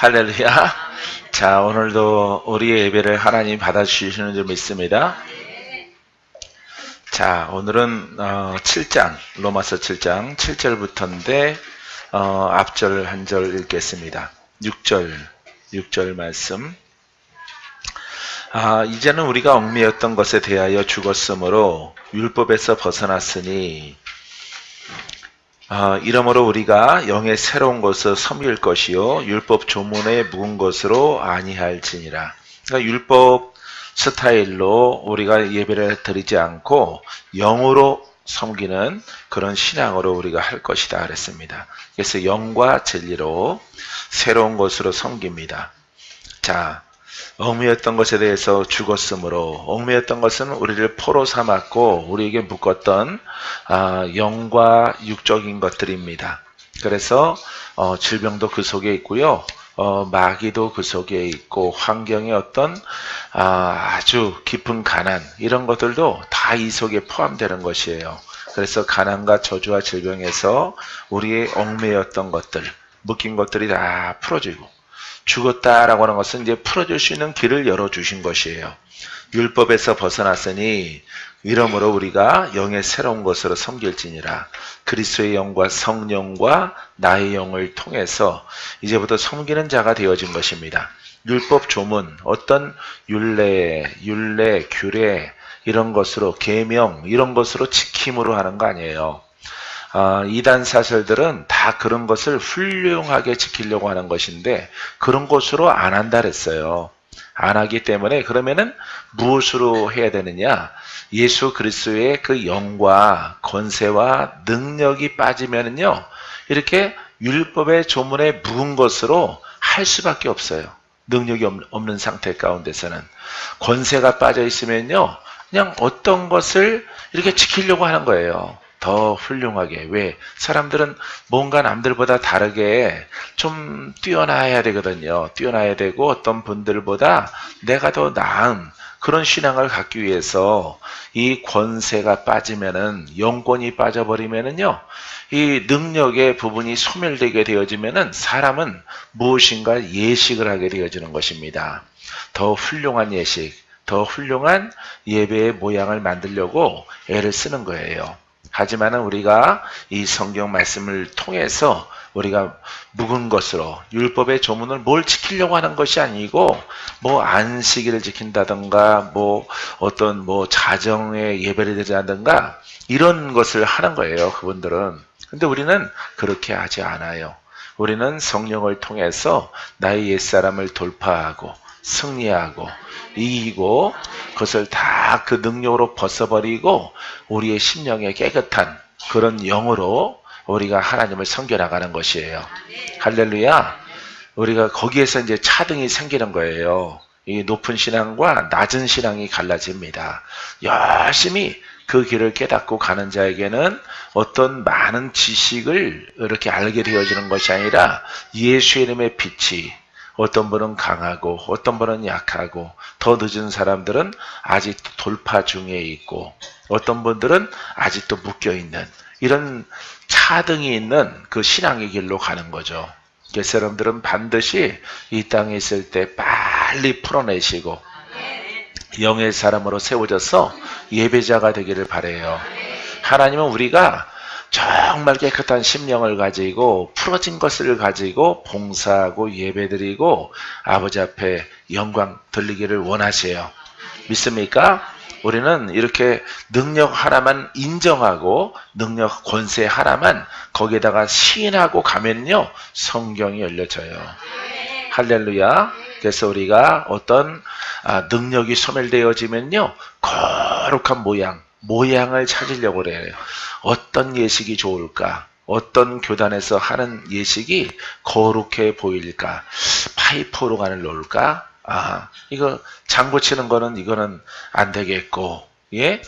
할렐루야. 자, 오늘도 우리의 예배를 하나님 받아주시는 줄 믿습니다. 자, 오늘은 7장, 로마서 7장 7절부터인데 앞절 한 절 읽겠습니다. 6절 말씀. 이제는 우리가 얽매였던 것에 대하여 죽었으므로 율법에서 벗어났으니 이러므로 우리가 영의 새로운 것을 섬길 것이요 율법 조문에 묵은 것으로 아니할지니라. 그러니까 율법 스타일로 우리가 예배를 드리지 않고 영으로 섬기는 그런 신앙으로 우리가 할 것이다 그랬습니다. 그래서 영과 진리로 새로운 것으로 섬깁니다. 자, 얽매였던 것에 대해서 죽었으므로, 얽매였던 것은 우리를 포로 삼았고 우리에게 묶었던 영과 육적인 것들입니다. 그래서 질병도 그 속에 있고요, 마귀도 그 속에 있고 환경의 어떤 아주 깊은 가난, 이런 것들도 다 이 속에 포함되는 것이에요. 그래서 가난과 저주와 질병에서 우리의 얽매였던 것들, 묶인 것들이 다 풀어지고, 죽었다라고 하는 것은 이제 풀어줄 수 있는 길을 열어주신 것이에요. 율법에서 벗어났으니 이러므로 우리가 영의 새로운 것으로 섬길지니라. 그리스도의 영과 성령과 나의 영을 통해서 이제부터 섬기는 자가 되어진 것입니다. 율법 조문, 어떤 율례, 규례 이런 것으로, 계명 이런 것으로 지킴으로 하는 거 아니에요. 이단 사설들은 다 그런 것을 훌륭하게 지키려고 하는 것인데 그런 것으로 안 한다 그랬어요. 안 하기 때문에 그러면은 무엇으로 해야 되느냐? 예수 그리스도의 그 영과 권세와 능력이 빠지면은요, 이렇게 율법의 조문에 묵은 것으로 할 수밖에 없어요. 능력이 없는 상태 가운데서는. 권세가 빠져 있으면요, 그냥 어떤 것을 이렇게 지키려고 하는 거예요. 더 훌륭하게. 왜? 사람들은 뭔가 남들보다 다르게 좀 뛰어나야 되거든요. 뛰어나야 되고 어떤 분들보다 내가 더 나은 그런 신앙을 갖기 위해서 이 권세가 빠지면은, 영권이 빠져버리면은요, 이 능력의 부분이 소멸되게 되어지면은 사람은 무엇인가 예식을 하게 되어지는 것입니다. 더 훌륭한 예식, 더 훌륭한 예배의 모양을 만들려고 애를 쓰는 거예요. 하지만은 우리가 이 성경 말씀을 통해서 우리가 묵은 것으로, 율법의 조문을 뭘 지키려고 하는 것이 아니고 뭐 안식일을 지킨다든가 뭐 어떤 뭐 자정에 예배를 드린다든가 이런 것을 하는 거예요, 그분들은. 근데 우리는 그렇게 하지 않아요. 우리는 성령을 통해서 나의 옛사람을 돌파하고 승리하고 이기고 그것을 다 그 능력으로 벗어버리고 우리의 심령에 깨끗한 그런 영으로 우리가 하나님을 섬겨나가는 것이에요. 할렐루야. 우리가 거기에서 이제 차등이 생기는 거예요. 이 높은 신앙과 낮은 신앙이 갈라집니다. 열심히 그 길을 깨닫고 가는 자에게는 어떤 많은 지식을 이렇게 알게 되어지는 것이 아니라 예수의 이름의 빛이, 어떤 분은 강하고 어떤 분은 약하고, 더 늦은 사람들은 아직도 돌파 중에 있고 어떤 분들은 아직도 묶여있는 이런 차등이 있는 그 신앙의 길로 가는 거죠. 그래서 여러분들은 반드시 이 땅에 있을 때 빨리 풀어내시고 영의 사람으로 세워져서 예배자가 되기를 바라요. 하나님은 우리가 정말 깨끗한 심령을 가지고 풀어진 것을 가지고 봉사하고 예배드리고 아버지 앞에 영광 돌리기를 원하세요. 믿습니까? 우리는 이렇게 능력 하나만 인정하고 능력 권세 하나만 거기에다가 시인하고 가면요, 성경이 열려져요. 할렐루야. 그래서 우리가 어떤 능력이 소멸되어지면요, 거룩한 모양을 찾으려고 그래요. 어떤 예식이 좋을까? 어떤 교단에서 하는 예식이 거룩해 보일까? 파이프 오르간을 놓을까? 이거 장구 치는 거는 이거는 안 되겠고, 예?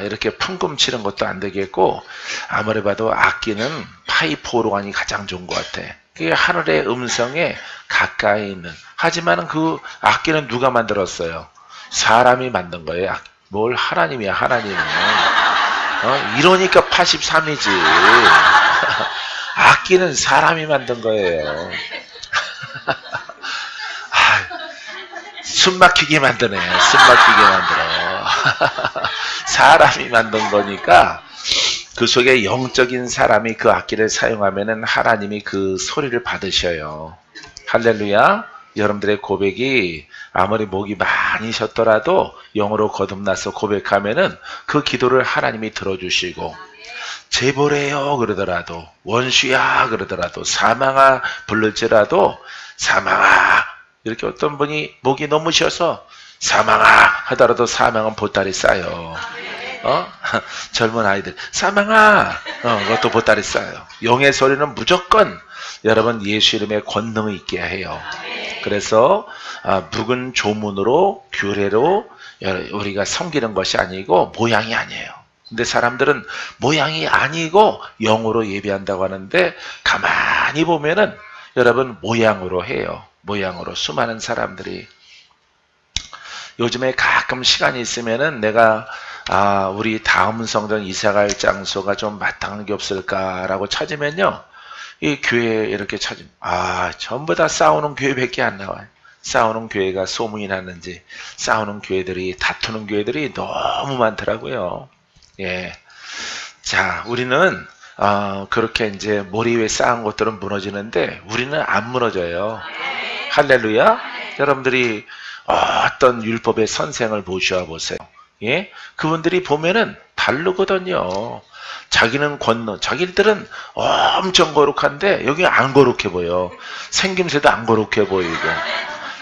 이렇게 풍금 치는 것도 안 되겠고, 아무리 봐도 악기는 파이프 오르간이 가장 좋은 것 같아. 그게 하늘의 음성에 가까이 있는. 하지만 그 악기는 누가 만들었어요? 사람이 만든 거예요. 뭘 하나님이야, 하나님은. 이러니까 83이지. 악기는 사람이 만든 거예요. 숨 막히게 만드네. 숨 막히게 만들어. 사람이 만든 거니까 그 속에 영적인 사람이 그 악기를 사용하면은 하나님이 그 소리를 받으셔요. 할렐루야. 여러분들의 고백이 아무리 목이 많이 쉬었더라도 영으로 거듭나서 고백하면은 그 기도를 하나님이 들어주시고, 제보래요 그러더라도, 원수야 그러더라도, 사망아 부를지라도, 사망아, 이렇게 어떤 분이 목이 너무 쉬어서 사망아 하더라도 사망은 보따리 싸요. 젊은 아이들 사망아, 그것도 보따리 싸요. 영의 소리는 무조건 여러분 예수 이름에 권능이 있게 해요. 그래서 묵은 조문으로 규례로 우리가 섬기는 것이 아니고 모양이 아니에요. 근데 사람들은 모양이 아니고 영으로 예배한다고 하는데, 가만히 보면은 여러분 모양으로 해요. 모양으로. 수많은 사람들이 요즘에 가끔 시간이 있으면은 내가 우리 다음 성전 이사갈 장소가 좀 마땅한 게 없을까라고 찾으면요, 이 교회 이렇게 찾으면 전부 다 싸우는 교회밖에 안 나와요. 싸우는 교회가 소문이 났는지, 싸우는 교회들이, 다투는 교회들이 너무 많더라고요. 예. 자, 우리는 그렇게 이제 머리 위에 쌓은 것들은 무너지는데 우리는 안 무너져요. 할렐루야. 여러분들이 어떤 율법의 선생을 모셔 보세요. 예? 그분들이 보면은 다르거든요. 자기는 자기들은 엄청 거룩한데 여기 안 거룩해 보여. 생김새도 안 거룩해 보이고,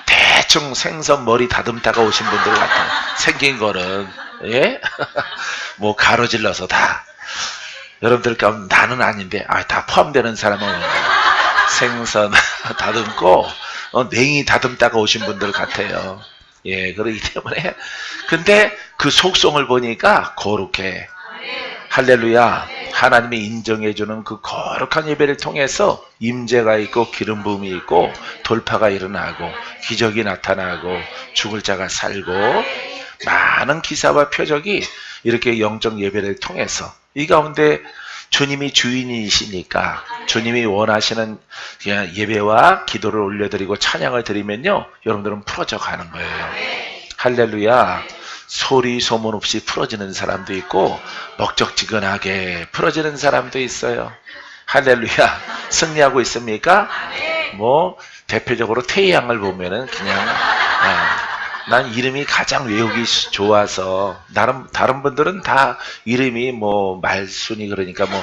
대충 생선 머리 다듬다가 오신 분들 같아요. 생긴 거는. 예? 뭐 가로질러서 다. 여러분들 가운데 나는 아닌데 다 포함되는 사람은 생선 다듬고 냉이 다듬다가 오신 분들 같아요. 예, 그렇기 때문에. 근데 그 속성을 보니까 거룩해. 할렐루야. 하나님이 인정해주는 그 거룩한 예배를 통해서 임재가 있고 기름 부음이 있고 돌파가 일어나고 기적이 나타나고 죽을 자가 살고, 많은 기사와 표적이 이렇게 영적 예배를 통해서, 이 가운데 주님이 주인이시니까 주님이 원하시는 예배와 기도를 올려드리고 찬양을 드리면요, 여러분들은 풀어져 가는 거예요. 할렐루야. 소리 소문 없이 풀어지는 사람도 있고 먹적지근하게 풀어지는 사람도 있어요. 할렐루야. 승리하고 있습니까? 뭐 대표적으로 태양을 보면은 그냥 난 이름이 가장 외우기 좋아서, 다른 분들은 다 이름이 뭐 말순이 그러니까 뭐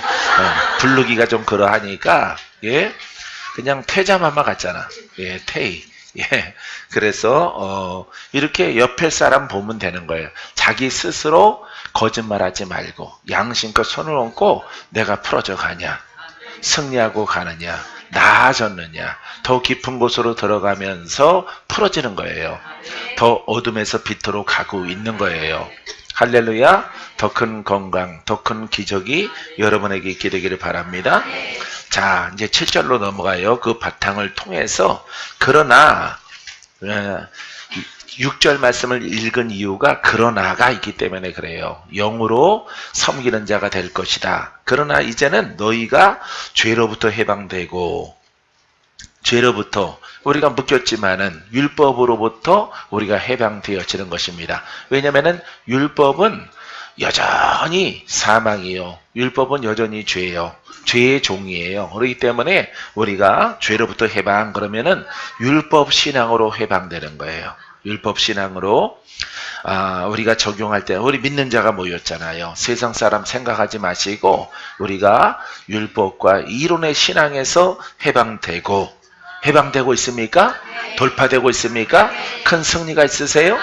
부르기가 좀 그러하니까, 예, 그냥 태자마마 같잖아. 예, 태희. 예, 그래서 이렇게 옆에 사람 보면 되는 거예요. 자기 스스로 거짓말하지 말고 양심껏 손을 얹고 내가 풀어져 가냐, 승리하고 가느냐, 나아졌느냐, 더 깊은 곳으로 들어가면서 풀어지는 거예요. 더 어둠에서 빛으로 가고 있는 거예요. 할렐루야. 더 큰 건강, 더 큰 기적이 여러분에게 있게 되기를 바랍니다. 자, 이제 7절로 넘어가요. 그 바탕을 통해서. 그러나 6절 말씀을 읽은 이유가 그러나가 있기 때문에 그래요. 영으로 섬기는 자가 될 것이다. 그러나 이제는 너희가 죄로부터 해방되고, 죄로부터 우리가 묶였지만은 율법으로부터 우리가 해방되어지는 것입니다. 왜냐면은 율법은 여전히 사망이요. 율법은 여전히 죄요. 죄의 종이에요. 그렇기 때문에 우리가 죄로부터 해방, 그러면은 율법 신앙으로 해방되는 거예요. 율법 신앙으로 우리가 적용할 때, 우리 믿는 자가 모였잖아요. 세상 사람 생각하지 마시고 우리가 율법과 이론의 신앙에서 해방되고 있습니까? 돌파되고 있습니까? 큰 승리가 있으세요?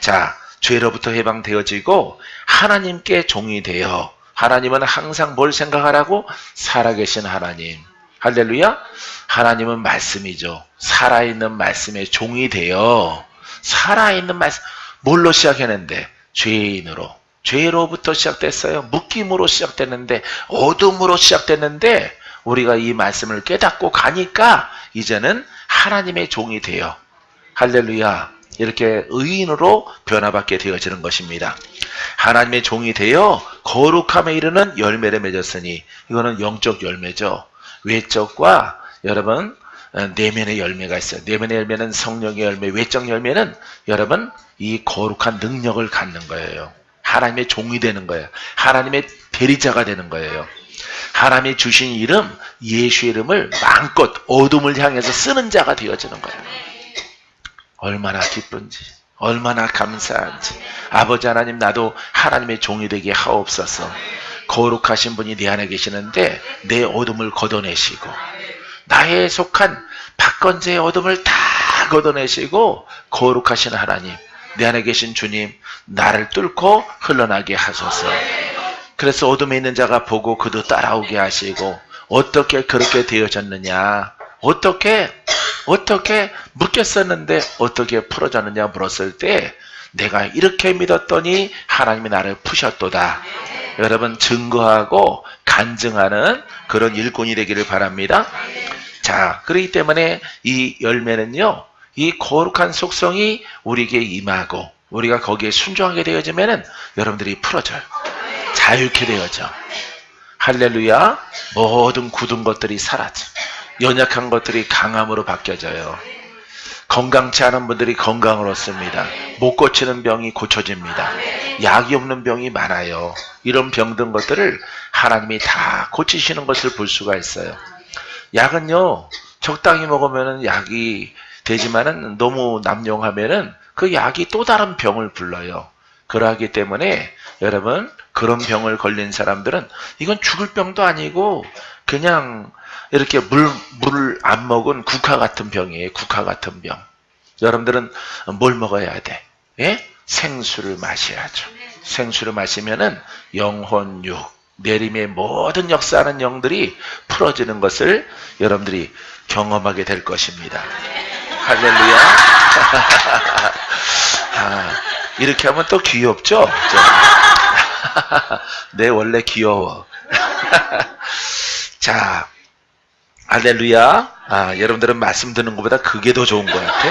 자, 죄로부터 해방되어지고 하나님께 종이 되어, 하나님은 항상 뭘 생각하라고? 살아계신 하나님. 할렐루야. 하나님은 말씀이죠. 살아있는 말씀의 종이 되어, 살아있는 말씀, 뭘로 시작했는데? 죄인으로. 죄로부터 시작됐어요. 묶임으로 시작됐는데, 어둠으로 시작됐는데, 우리가 이 말씀을 깨닫고 가니까 이제는 하나님의 종이 되어, 할렐루야, 이렇게 의인으로 변화받게 되어지는 것입니다. 하나님의 종이 되어 거룩함에 이르는 열매를 맺었으니, 이거는 영적 열매죠. 외적과 여러분 내면의 열매가 있어요. 내면의 열매는 성령의 열매, 외적 열매는 여러분 이 거룩한 능력을 갖는 거예요. 하나님의 종이 되는 거예요. 하나님의 대리자가 되는 거예요. 하나님이 주신 이름, 예수의 이름을 마음껏 어둠을 향해서 쓰는 자가 되어지는 거예요. 얼마나 기쁜지, 얼마나 감사한지. 아버지 하나님, 나도 하나님의 종이 되게 하옵소서. 거룩하신 분이 내 안에 계시는데 내 어둠을 걷어내시고 나에 속한 박건재의 어둠을 다 걷어내시고 거룩하신 하나님, 내 안에 계신 주님, 나를 뚫고 흘러나게 하소서. 그래서 어둠에 있는 자가 보고 그도 따라오게 하시고, 어떻게 그렇게 되어졌느냐, 어떻게 묶였었는데 어떻게 풀어졌느냐 물었을 때 내가 이렇게 믿었더니 하나님이 나를 푸셨도다. 여러분 증거하고 간증하는 그런 일꾼이 되기를 바랍니다. 자, 그렇기 때문에 이 열매는요, 이 거룩한 속성이 우리에게 임하고 우리가 거기에 순종하게 되어지면은 여러분들이 풀어져요. 자유케 되어져. 할렐루야. 모든 굳은 것들이 사라져. 연약한 것들이 강함으로 바뀌어져요. 건강치 않은 분들이 건강을 얻습니다. 못 고치는 병이 고쳐집니다. 약이 없는 병이 많아요. 이런 병든 것들을 하나님이 다 고치시는 것을 볼 수가 있어요. 약은요, 적당히 먹으면 약이 되지만은 너무 남용하면은 그 약이 또 다른 병을 불러요. 그러하기 때문에 여러분, 그런 병을 걸린 사람들은 이건 죽을 병도 아니고 그냥 이렇게 물을 안 먹은 국화 같은 병이에요. 국화 같은 병. 여러분들은 뭘 먹어야 돼? 예? 생수를 마셔야죠. 생수를 마시면은 영혼, 육, 내림의 모든 역사하는 영들이 풀어지는 것을 여러분들이 경험하게 될 것입니다. 할렐루야. 이렇게 하면 또 귀엽죠? 네, 원래 귀여워. 자, 할렐루야. 여러분들은 말씀 듣는 것보다 그게 더 좋은 것 같아.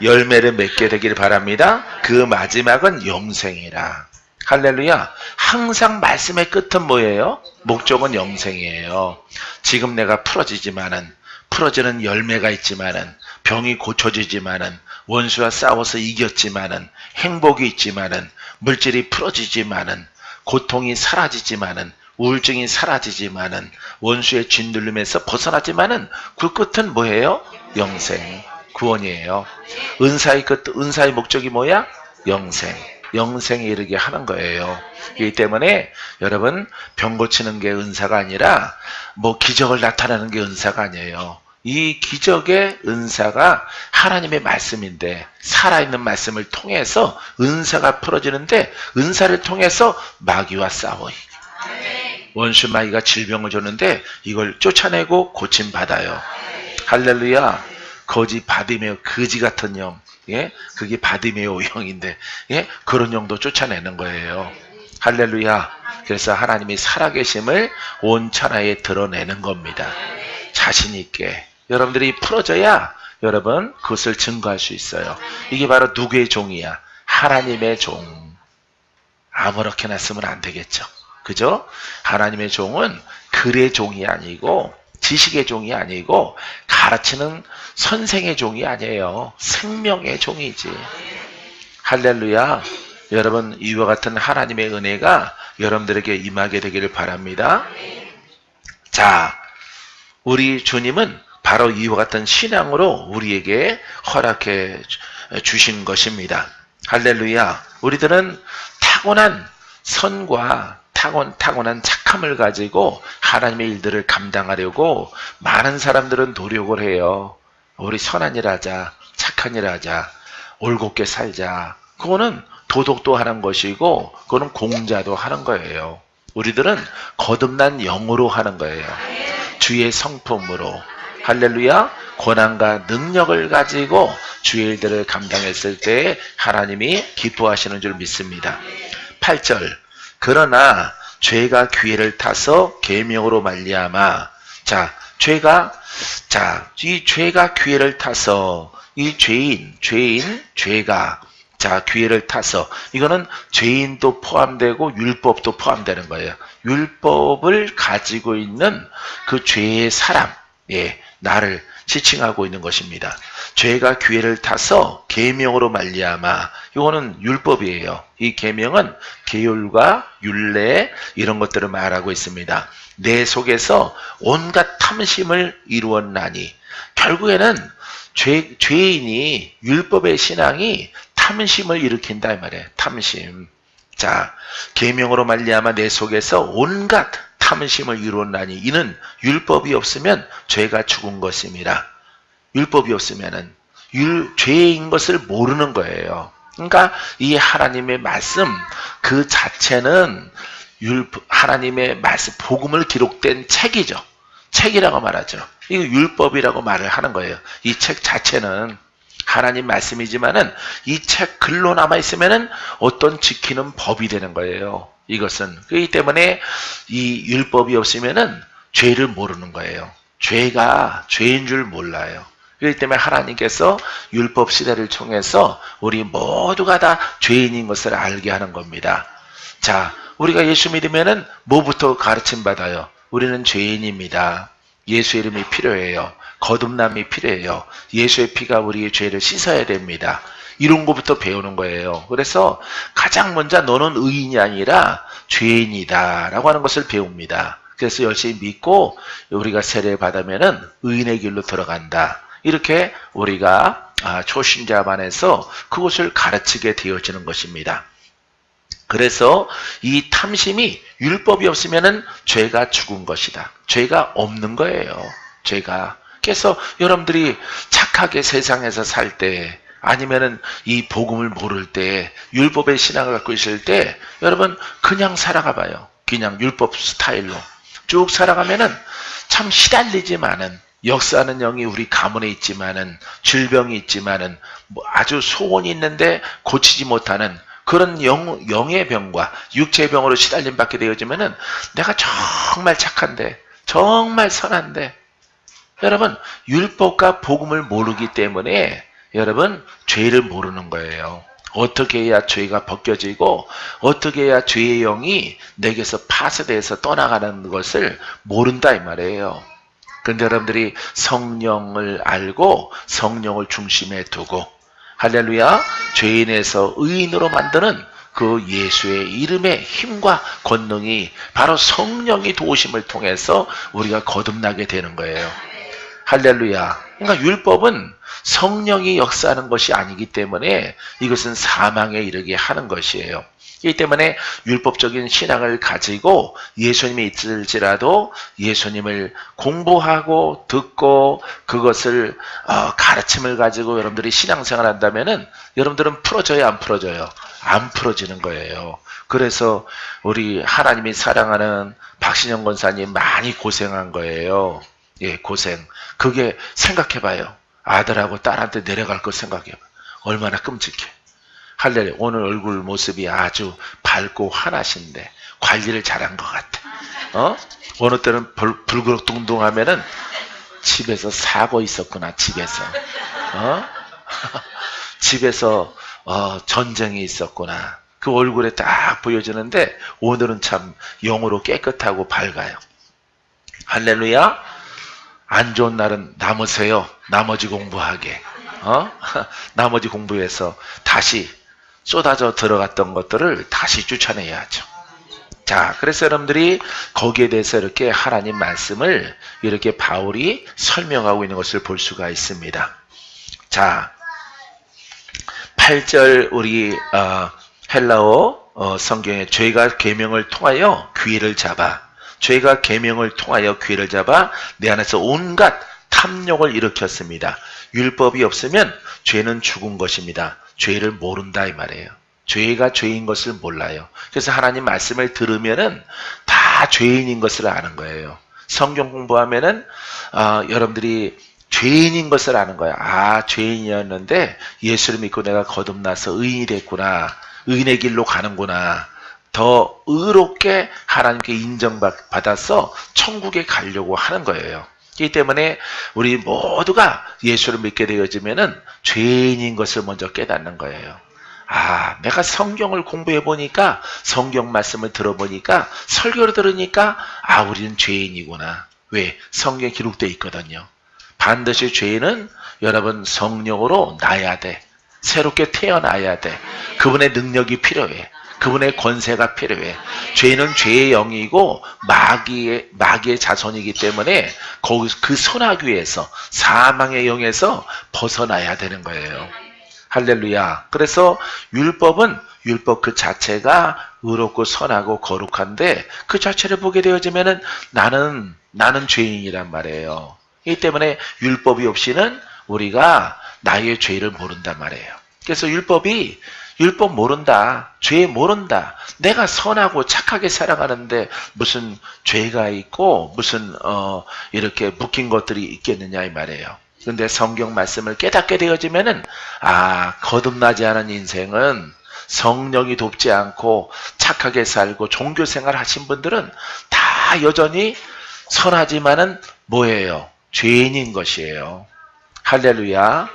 열매를 맺게 되길 바랍니다. 그 마지막은 영생이라. 할렐루야. 항상 말씀의 끝은 뭐예요? 목적은 영생이에요. 지금 내가 풀어지는 열매가 있지만은, 병이 고쳐지지만은, 원수와 싸워서 이겼지만은, 행복이 있지만은, 물질이 풀어지지만은, 고통이 사라지지만은, 우울증이 사라지지만은, 원수의 짓눌림에서 벗어나지만은, 그 끝은 뭐예요? 영생, 구원이에요. 은사의 끝, 은사의 목적이 뭐야? 영생. 영생에 이르게 하는 거예요. 그렇기 때문에 여러분, 병 고치는 게 은사가 아니라 뭐 기적을 나타내는 게 은사가 아니에요. 이 기적의 은사가 하나님의 말씀인데, 살아있는 말씀을 통해서 은사가 풀어지는데, 은사를 통해서 마귀와 싸워요. 원수 마귀가 질병을 줬는데 이걸 쫓아내고 고침받아요. 할렐루야. 거지 바디메오, 거지 같은 영, 예, 그게 바디메오 영인데, 예, 그런 영도 쫓아내는 거예요. 할렐루야. 그래서 하나님이 살아계심을 온 천하에 드러내는 겁니다. 자신 있게 여러분들이 풀어져야 여러분 그것을 증거할 수 있어요. 이게 바로 누구의 종이야? 하나님의 종. 아무렇게나 쓰면 안 되겠죠. 그죠? 하나님의 종은 글의 종이 아니고 지식의 종이 아니고 가르치는 선생의 종이 아니에요. 생명의 종이지. 할렐루야. 여러분, 이와 같은 하나님의 은혜가 여러분들에게 임하게 되기를 바랍니다. 자, 우리 주님은 바로 이와 같은 신앙으로 우리에게 허락해 주신 것입니다. 할렐루야. 우리들은 타고난 선과 타고난 착함을 가지고 하나님의 일들을 감당하려고 많은 사람들은 노력을 해요. 우리 선한 일 하자, 착한 일 하자, 올곧게 살자. 그거는 도덕도 하는 것이고 그거는 공자도 하는 거예요. 우리들은 거듭난 영으로 하는 거예요. 주의 성품으로. 할렐루야. 권한과 능력을 가지고 주의 일들을 감당했을 때 하나님이 기뻐하시는 줄 믿습니다. 8절. 그러나 죄가 기회를 타서 계명으로 말미암아. 이 죄가 기회를 타서, 이 죄가 기회를 타서, 이거는 죄인도 포함되고 율법도 포함되는 거예요. 율법을 가지고 있는 그 죄의 사람, 예, 나를 지칭하고 있는 것입니다. 죄가 기회를 타서 계명으로 말미암아, 이거는 율법이에요. 이 계명은 계율과 율례 이런 것들을 말하고 있습니다. 내 속에서 온갖 탐심을 이루었나니, 결국에는 죄인이 율법의 신앙이 탐심을 일으킨다 이 말이에요. 탐심. 자, 계명으로 말미암아 내 속에서 온갖 탐심을 이루었나니, 이는 율법이 없으면 죄가 죽은 것입니다. 율법이 없으면은 죄인 것을 모르는 거예요. 그러니까 이 하나님의 말씀 그 자체는 하나님의 말씀, 복음을 기록된 책이죠. 책이라고 말하죠. 이거 율법이라고 말을 하는 거예요. 이 책 자체는 하나님 말씀이지만은 이 책 글로 남아 있으면은 어떤 지키는 법이 되는 거예요. 이것은 그렇기 때문에 이 율법이 없으면은 죄를 모르는 거예요. 죄가 죄인 줄 몰라요. 그렇기 때문에 하나님께서 율법 시대를 통해서 우리 모두가 다 죄인인 것을 알게 하는 겁니다. 자, 우리가 예수 믿으면은 뭐부터 가르침 받아요? 우리는 죄인입니다. 예수 이름이 필요해요. 거듭남이 필요해요. 예수의 피가 우리의 죄를 씻어야 됩니다. 이런 것부터 배우는 거예요. 그래서 가장 먼저 너는 의인이 아니라 죄인이다 라고 하는 것을 배웁니다. 그래서 열심히 믿고 우리가 세례 받으면은 의인의 길로 들어간다. 이렇게 우리가 초신자 반에서 그것을 가르치게 되어지는 것입니다. 그래서 이 탐심이 율법이 없으면은 죄가 죽은 것이다. 죄가 없는 거예요. 죄가. 그래서 여러분들이 착하게 세상에서 살 때, 아니면은 이 복음을 모를 때, 율법의 신앙을 갖고 있을 때, 여러분 그냥 살아가 봐요. 그냥 율법 스타일로 쭉 살아가면은 참 시달리지만은, 역사하는 영이 우리 가문에 있지만은, 질병이 있지만은, 뭐 아주 소원이 있는데 고치지 못하는 그런 영의 병과 육체의 병으로 시달림 받게 되어지면은 내가 정말 착한데, 정말 선한데, 여러분 율법과 복음을 모르기 때문에 여러분 죄를 모르는 거예요. 어떻게 해야 죄가 벗겨지고 어떻게 해야 죄의 영이 내게서 파쇄돼서 떠나가는 것을 모른다 이 말이에요. 그런데 여러분들이 성령을 알고 성령을 중심에 두고, 할렐루야, 죄인에서 의인으로 만드는 그 예수의 이름의 힘과 권능이 바로 성령이 도우심을 통해서 우리가 거듭나게 되는 거예요. 할렐루야. 그러니까 율법은 성령이 역사하는 것이 아니기 때문에 이것은 사망에 이르게 하는 것이에요. 이 때문에 율법적인 신앙을 가지고 예수님이 있을지라도 예수님을 공부하고 듣고 그것을 가르침을 가지고 여러분들이 신앙생활 한다면은 여러분들은 풀어져요, 안 풀어져요? 안 풀어지는 거예요. 그래서 우리 하나님이 사랑하는 박신영 권사님 많이 고생한 거예요. 예, 고생. 그게 생각해봐요. 아들하고 딸한테 내려갈 거 생각해봐. 얼마나 끔찍해. 할렐루야. 오늘 얼굴 모습이 아주 밝고 환하신데 관리를 잘한 것 같아. 어느 때는 불그럭둥둥하면은 집에서 사고 있었구나. 집에서. 집에서 전쟁이 있었구나. 그 얼굴에 딱 보여지는데 오늘은 참 영으로 깨끗하고 밝아요. 할렐루야. 안 좋은 날은 남으세요. 나머지 공부하게. 나머지 공부해서 다시 쏟아져 들어갔던 것들을 다시 쫓아내야죠. 자, 그래서 여러분들이 거기에 대해서 이렇게 하나님 말씀을 이렇게 바울이 설명하고 있는 것을 볼 수가 있습니다. 자, 8절 우리 헬라어 성경에 죄가 계명을 통하여 귀를 잡아, 죄가 계명을 통하여 귀를 잡아 내 안에서 온갖 탐욕을 일으켰습니다. 율법이 없으면 죄는 죽은 것입니다. 죄를 모른다 이 말이에요. 죄가 죄인 것을 몰라요. 그래서 하나님 말씀을 들으면은 다 죄인인 것을 아는 거예요. 성경 공부하면은 여러분들이 죄인인 것을 아는 거야. 아, 죄인이었는데 예수를 믿고 내가 거듭나서 의인이 됐구나. 의인의 길로 가는구나. 더 의롭게 하나님께 인정받아서 천국에 가려고 하는 거예요. 그렇기 때문에 우리 모두가 예수를 믿게 되어지면은 죄인인 것을 먼저 깨닫는 거예요. 아, 내가 성경을 공부해 보니까, 성경 말씀을 들어보니까, 설교를 들으니까, 아, 우리는 죄인이구나. 왜? 성경에 기록되어 있거든요. 반드시 죄인은 여러분 성령으로 나야 돼. 새롭게 태어나야 돼. 그분의 능력이 필요해. 그분의 권세가 필요해. 죄인은 죄의 영이고 마귀의 자손이기 때문에 거기서 그 소나귀에서 사망의 영에서 벗어나야 되는 거예요. 할렐루야. 그래서 율법은 율법 그 자체가 의롭고 선하고 거룩한데 그 자체를 보게 되어지면은 나는 죄인이란 말이에요. 이 때문에 율법이 없이는 우리가 나의 죄를 모른단 말이에요. 그래서 율법 모른다. 죄 모른다. 내가 선하고 착하게 살아가는데 무슨 죄가 있고 무슨 이렇게 묶인 것들이 있겠느냐 이 말이에요. 근데 성경 말씀을 깨닫게 되어지면은 거듭나지 않은 인생은 성령이 돕지 않고 착하게 살고 종교생활 하신 분들은 다 여전히 선하지만은 뭐예요? 죄인인 것이에요. 할렐루야.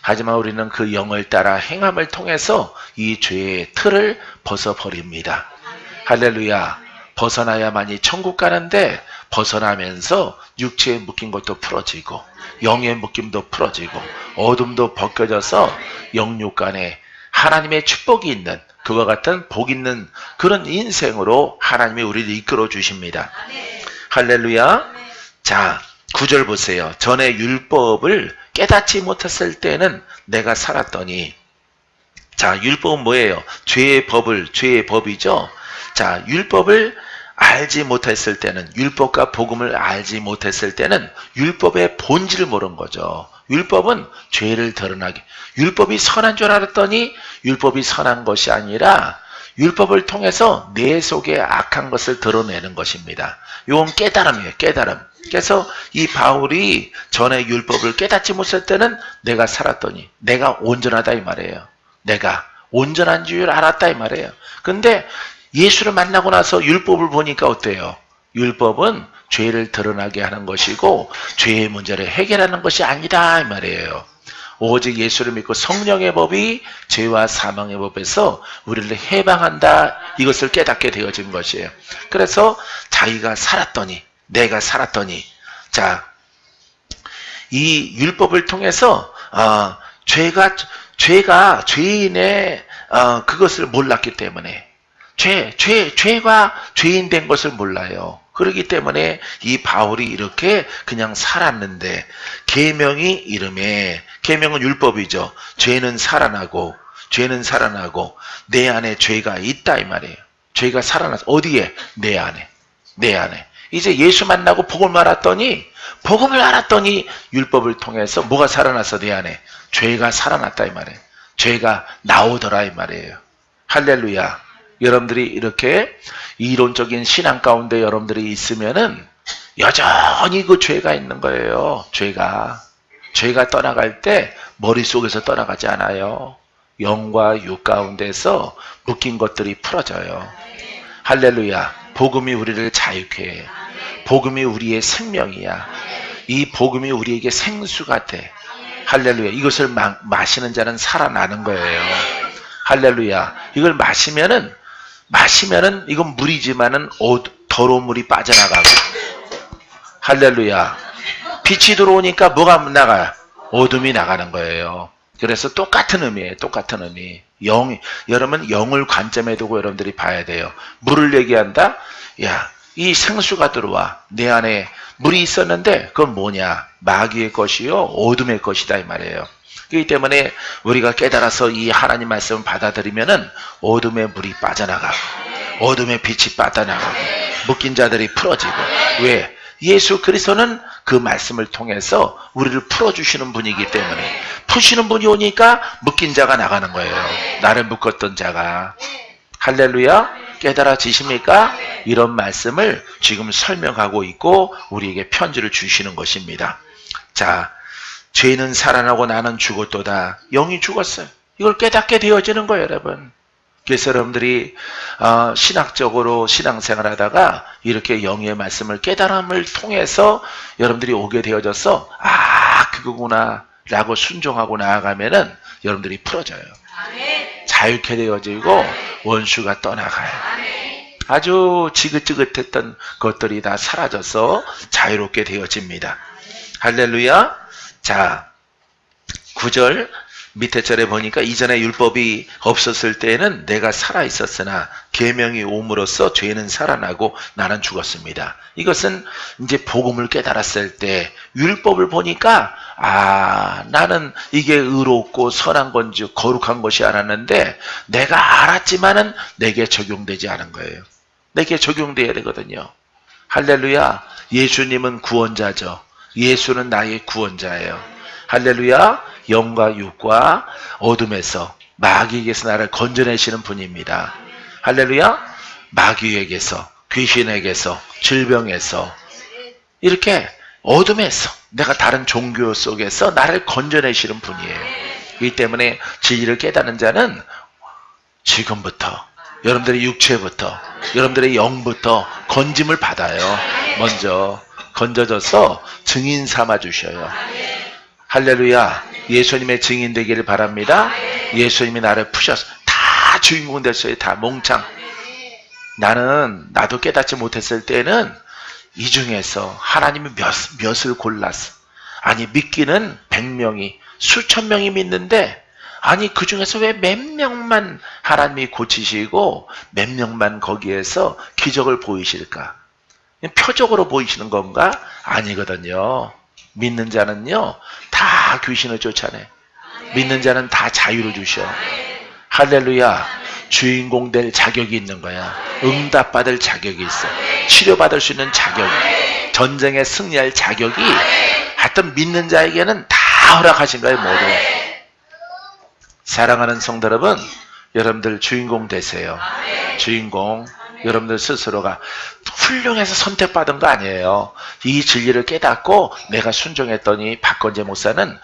하지만 우리는 그 영을 따라 행함을 통해서 이 죄의 틀을 벗어버립니다. 할렐루야. 벗어나야만이 천국 가는데 벗어나면서 육체에 묶인 것도 풀어지고 영의 묶임도 풀어지고 어둠도 벗겨져서 영육 간에 하나님의 축복이 있는 그와 같은 복 있는 그런 인생으로 하나님이 우리를 이끌어 주십니다. 할렐루야. 자, 9절 보세요. 전에 율법을 깨닫지 못했을 때는 내가 살았더니, 자, 율법은 뭐예요? 죄의 법이죠. 자, 율법을 알지 못했을 때는, 율법과 복음을 알지 못했을 때는 율법의 본질을 모르는 거죠. 율법은 죄를 드러나게, 율법이 선한 줄 알았더니 율법이 선한 것이 아니라 율법을 통해서 내 속에 악한 것을 드러내는 것입니다. 이건 깨달음이에요. 깨달음. 그래서 이 바울이 전에 율법을 깨닫지 못할 때는 내가 살았더니 내가 온전하다 이 말이에요. 내가 온전한 줄 알았다 이 말이에요. 근데 예수를 만나고 나서 율법을 보니까 어때요? 율법은 죄를 드러나게 하는 것이고 죄의 문제를 해결하는 것이 아니다 이 말이에요. 오직 예수를 믿고 성령의 법이 죄와 사망의 법에서 우리를 해방한다, 이것을 깨닫게 되어진 것이에요. 그래서 자기가 살았더니, 내가 살았더니, 자, 이 율법을 통해서 죄인의 그것을 몰랐기 때문에 죄가 죄인 된 것을 몰라요. 그렇기 때문에 이 바울이 이렇게 그냥 살았는데, 계명이 이름에, 계명은 율법이죠. 죄는 살아나고 내 안에 죄가 있다 이 말이에요. 죄가 살아나서 어디에? 내 안에. 이제 예수 만나고 복음을 알았더니 율법을 통해서 뭐가 살아나서 내 안에? 죄가 살아났다 이 말이에요. 죄가 나오더라 이 말이에요. 할렐루야. 여러분들이 이렇게 이론적인 신앙 가운데 여러분들이 있으면은 여전히 그 죄가 있는 거예요. 죄가 떠나갈 때 머릿속에서 떠나가지 않아요. 영과 육 가운데서 묶인 것들이 풀어져요. 할렐루야. 복음이 우리를 자유케 해. 복음이 우리의 생명이야. 이 복음이 우리에게 생수가 돼. 할렐루야. 이것을 마시는 자는 살아나는 거예요. 할렐루야. 이걸 마시면은 이건 물이지만은 더러운 물이 빠져나가고, 할렐루야. 빛이 들어오니까 뭐가 나가요? 어둠이 나가는 거예요. 그래서 똑같은 의미예요. 똑같은 의미. 여러분 영을 관점에 두고 여러분들이 봐야 돼요. 물을 얘기한다? 야, 이 생수가 들어와. 내 안에 물이 있었는데 그건 뭐냐? 마귀의 것이요, 어둠의 것이다 이 말이에요. 그렇기 때문에 우리가 깨달아서 이 하나님 말씀을 받아들이면은 어둠의 물이 빠져나가고 어둠의 빛이 빠져나가고 묶인 자들이 풀어지고. 왜? 예수 그리스도는 그 말씀을 통해서 우리를 풀어주시는 분이기 때문에, 푸시는 분이 오니까 묶인 자가 나가는 거예요. 나를 묶었던 자가. 할렐루야. 깨달아지십니까? 이런 말씀을 지금 설명하고 있고 우리에게 편지를 주시는 것입니다. 자, 죄는 살아나고 나는 죽었도다. 영이 죽었어요. 이걸 깨닫게 되어지는 거예요, 여러분. 그래서 여러분들이 신학적으로 신앙생활 하다가 이렇게 영의 말씀을 깨달음을 통해서 여러분들이 오게 되어져서 그거구나 라고 순종하고 나아가면은 여러분들이 풀어져요. 자유케 되어지고 원수가 떠나가요. 아주 지긋지긋했던 것들이 다 사라져서 자유롭게 되어집니다. 할렐루야. 자, 9절 밑에 절에 보니까 이전에 율법이 없었을 때에는 내가 살아 있었으나 계명이 옴으로써 죄는 살아나고 나는 죽었습니다. 이것은 이제 복음을 깨달았을 때 율법을 보니까 나는 이게 의롭고 선한 건지 거룩한 것이 알았는데 내가 알았지만은 내게 적용되지 않은 거예요. 내게 적용돼야 되거든요. 할렐루야. 예수님은 구원자죠. 예수는 나의 구원자예요. 할렐루야. 영과 육과 어둠에서 마귀에게서 나를 건져내시는 분입니다. 할렐루야. 마귀에게서, 귀신에게서, 질병에서, 이렇게 어둠에서, 내가 다른 종교 속에서 나를 건져내시는 분이에요. 이 때문에 진리를 깨닫는 자는 지금부터 여러분들의 육체부터, 여러분들의 영부터 건짐을 받아요. 먼저 건져져서 증인 삼아 주셔요. 할렐루야. 예수님의 증인 되기를 바랍니다. 예수님이 나를 푸셔서 다 주인공 됐어요. 다 몽창. 나도 깨닫지 못했을 때는 이 중에서 하나님이 몇을 골랐어. 아니 믿기는 100명이 수천 명이 믿는데 아니 그 중에서 왜 몇 명만 하나님이 고치시고 몇 명만 거기에서 기적을 보이실까? 표적으로 보이시는 건가? 아니거든요. 믿는 자는요 다 귀신을 쫓아내. 믿는 자는 다 자유를 주셔. 할렐루야. 주인공 될 자격이 있는 거야. 응답받을 자격이 있어. 치료받을 수 있는 자격이, 전쟁에 승리할 자격이 하여튼 믿는 자에게는 다 허락하신 거예요. 모두. 사랑하는 성도 여러분, 여러분들 주인공 되세요. 주인공. 여러분들 스스로가 훌륭해서 선택받은 거 아니에요. 이 진리를 깨닫고 내가 순종했더니 박건재 목사는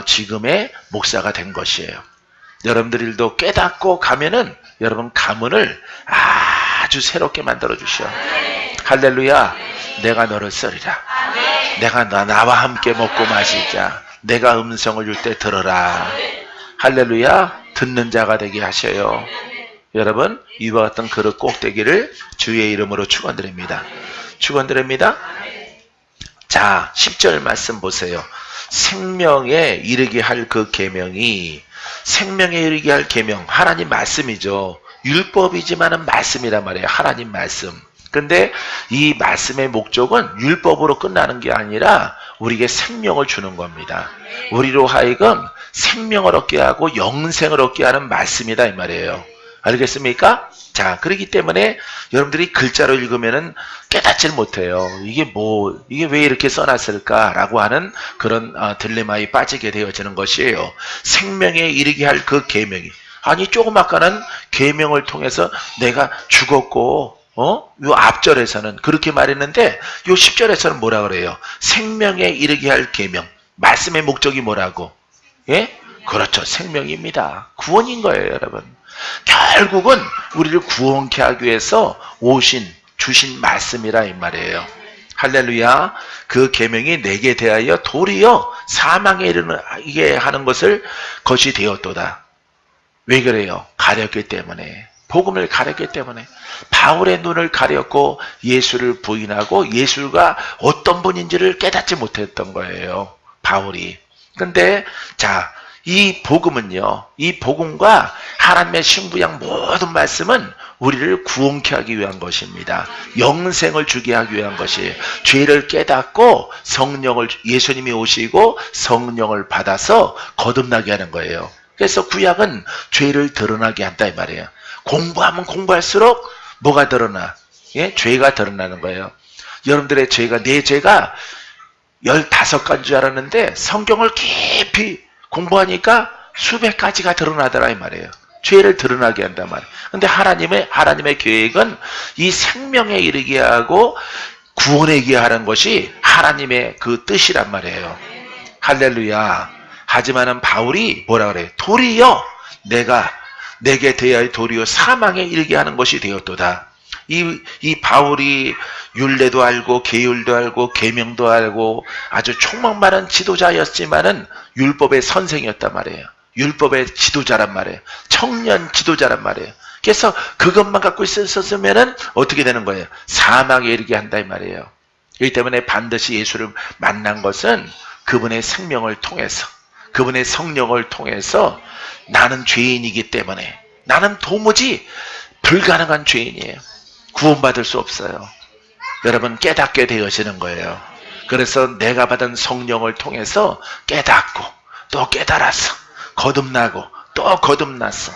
지금의 목사가 된 것이에요. 여러분들도 깨닫고 가면은 여러분 가문을 아주 새롭게 만들어 주셔. 할렐루야. 내가 너를 쓰리라. 내가 나와 함께 먹고 마시자. 내가 음성을 줄 때 들어라. 할렐루야. 듣는 자가 되게 하셔요. 여러분 이와 같은 그릇 꼭 되기를 주의 이름으로 축원드립니다. 축원드립니다. 자 10절 말씀 보세요. 생명에 이르게 할 그 계명이, 생명에 이르게 할 계명, 하나님 말씀이죠. 율법이지만은 말씀이란 말이에요. 하나님 말씀. 근데 이 말씀의 목적은 율법으로 끝나는 게 아니라 우리에게 생명을 주는 겁니다. 우리로 하여금 생명을 얻게 하고 영생을 얻게 하는 말씀이다 이 말이에요. 알겠습니까? 자, 그렇기 때문에 여러분들이 글자로 읽으면은 깨닫질 못해요. 이게 왜 이렇게 써놨을까라고 하는 그런 딜레마에 빠지게 되어지는 것이에요. 생명에 이르게 할 그 계명이. 아니, 조금 아까는 계명을 통해서 내가 죽었고, 요 앞절에서는 그렇게 말했는데, 요 10절에서는 뭐라 그래요? 생명에 이르게 할 계명. 말씀의 목적이 뭐라고? 예? 그렇죠. 생명입니다. 구원인 거예요, 여러분. 결국은 우리를 구원케 하기 위해서 주신 말씀이라 이 말이에요. 할렐루야. 그 계명이 내게 대하여 도리어 사망에 이르게 하는 것이 되었도다. 왜 그래요? 가렸기 때문에. 복음을 가렸기 때문에. 바울의 눈을 가렸고 예수를 부인하고 예수가 어떤 분인지를 깨닫지 못했던 거예요. 바울이. 근데 자, 이 복음은요, 이 복음과 하나님의 신부양 모든 말씀은 우리를 구원케 하기 위한 것입니다. 영생을 주게 하기 위한 것이에요. 죄를 깨닫고 예수님이 오시고 성령을 받아서 거듭나게 하는 거예요. 그래서 구약은 죄를 드러나게 한다 이 말이에요. 공부하면 공부할수록 뭐가 드러나? 예? 죄가 드러나는 거예요. 여러분들의 내 죄가 15가지인 줄 알았는데 성경을 깊이 공부하니까 수백 가지가 드러나더라 이 말이에요. 죄를 드러나게 한단 말이에요. 근데 하나님의 계획은 이 생명에 이르게 하고 구원에 이르게 하는 것이 하나님의 그 뜻이란 말이에요. 할렐루야. 하지만은 바울이 뭐라 그래요? 도리어 내게 대하여 도리어 사망에 이르게 하는 것이 되었도다. 이 바울이 율례도 알고 계율도 알고 계명도 알고 아주 총망 많은 지도자였지만은 율법의 선생이었단 말이에요. 율법의 지도자란 말이에요. 청년 지도자란 말이에요. 그래서 그것만 갖고 있었으면은 어떻게 되는 거예요? 사망에 이르게 한다 이 말이에요. 그렇기 때문에 반드시 예수를 만난 것은 그분의 생명을 통해서, 그분의 성령을 통해서 나는 죄인이기 때문에, 나는 도무지 불가능한 죄인이에요. 구원받을 수 없어요. 여러분 깨닫게 되어지는 거예요. 그래서 내가 받은 성령을 통해서 깨닫고 또 깨달아서 거듭나고 또 거듭났어.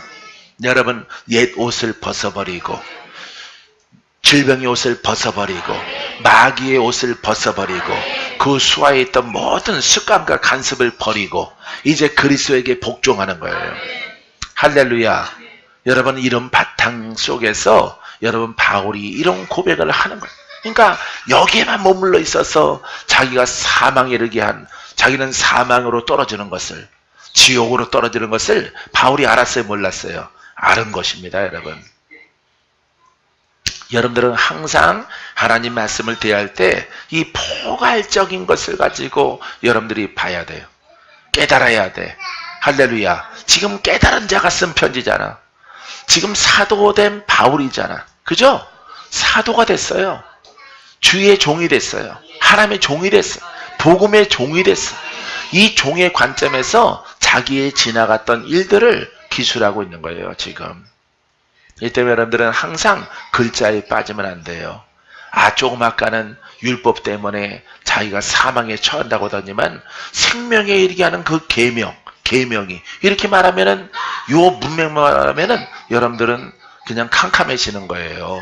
여러분 옛 옷을 벗어버리고 질병의 옷을 벗어버리고 마귀의 옷을 벗어버리고 그 수하에 있던 모든 습관과 간섭을 버리고 이제 그리스도에게 복종하는 거예요. 할렐루야. 여러분 이런 바탕 속에서 여러분 바울이 이런 고백을 하는 거예요. 그러니까 여기에만 머물러 있어서 자기가 사망에 이르게 한, 자기는 사망으로 떨어지는 것을, 지옥으로 떨어지는 것을 바울이 알았어요, 몰랐어요? 아는 것입니다, 여러분. 여러분들은 항상 하나님 말씀을 대할 때 이 포괄적인 것을 가지고 여러분들이 봐야 돼요. 깨달아야 돼. 할렐루야. 지금 깨달은 자가 쓴 편지잖아. 지금 사도된 바울이잖아. 그죠? 사도가 됐어요. 주의 종이 됐어요. 하나님의 종이 됐어. 복음의 종이 됐어. 이 종의 관점에서 자기의 지나갔던 일들을 기술하고 있는 거예요, 지금. 이 때문에 여러분들은 항상 글자에 빠지면 안 돼요. 조금 아까는 율법 때문에 자기가 사망에 처한다고 하더니만 생명에 이르게 하는 그 계명이 이렇게 말하면은, 요 문맥만 말하면은 여러분들은 그냥 캄캄해지는 거예요.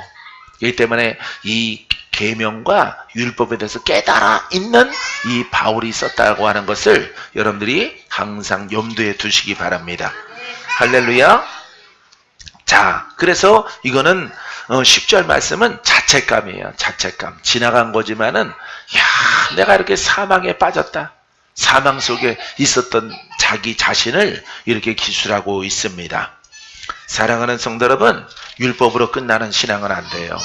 이 때문에 이 계명과 율법에 대해서 깨달아 있는 이 바울이 있었다고 하는 것을 여러분들이 항상 염두에 두시기 바랍니다. 할렐루야. 자, 그래서 이거는 10절 말씀은 자책감이에요. 자책감. 지나간 거지만은, 야, 내가 이렇게 사망에 빠졌다. 사망 속에 있었던 자기 자신을 이렇게 기술하고 있습니다. 사랑하는 성도 여러분, 율법으로 끝나는 신앙은 안 돼요.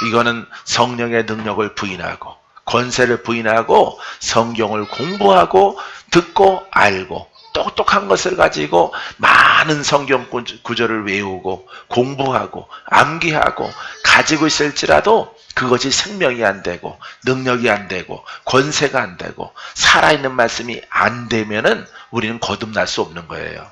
이거는 성령의 능력을 부인하고 권세를 부인하고 성경을 공부하고 듣고 알고 똑똑한 것을 가지고 많은 성경 구절을 외우고 공부하고 암기하고 가지고 있을지라도 그것이 생명이 안 되고 능력이 안 되고 권세가 안 되고 살아있는 말씀이 안 되면은 우리는 거듭날 수 없는 거예요.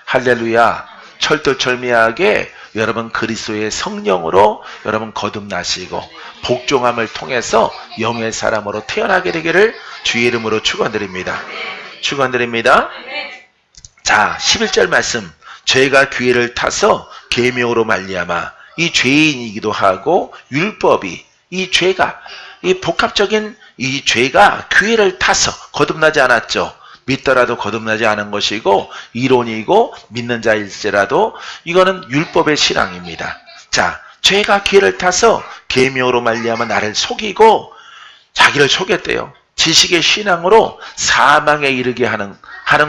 할렐루야. 철두철미하게 여러분 그리스도의 성령으로 여러분 거듭나시고 복종함을 통해서 영의 사람으로 태어나게 되기를 주의 이름으로 축원드립니다. 축원드립니다. 자, 11절 말씀. 죄가 기회를 타서 계명으로 말미암아 이 죄인이기도 하고 율법이 이 죄가 이 복합적인 이 죄가 기회를 타서 거듭나지 않았죠. 믿더라도 거듭나지 않은 것이고 이론이고 믿는 자일지라도 이거는 율법의 신앙입니다. 자, 죄가 기회를 타서 계명으로 말미암아 나를 속이고 자기를 속였대요. 지식의 신앙으로 사망에 이르게 하는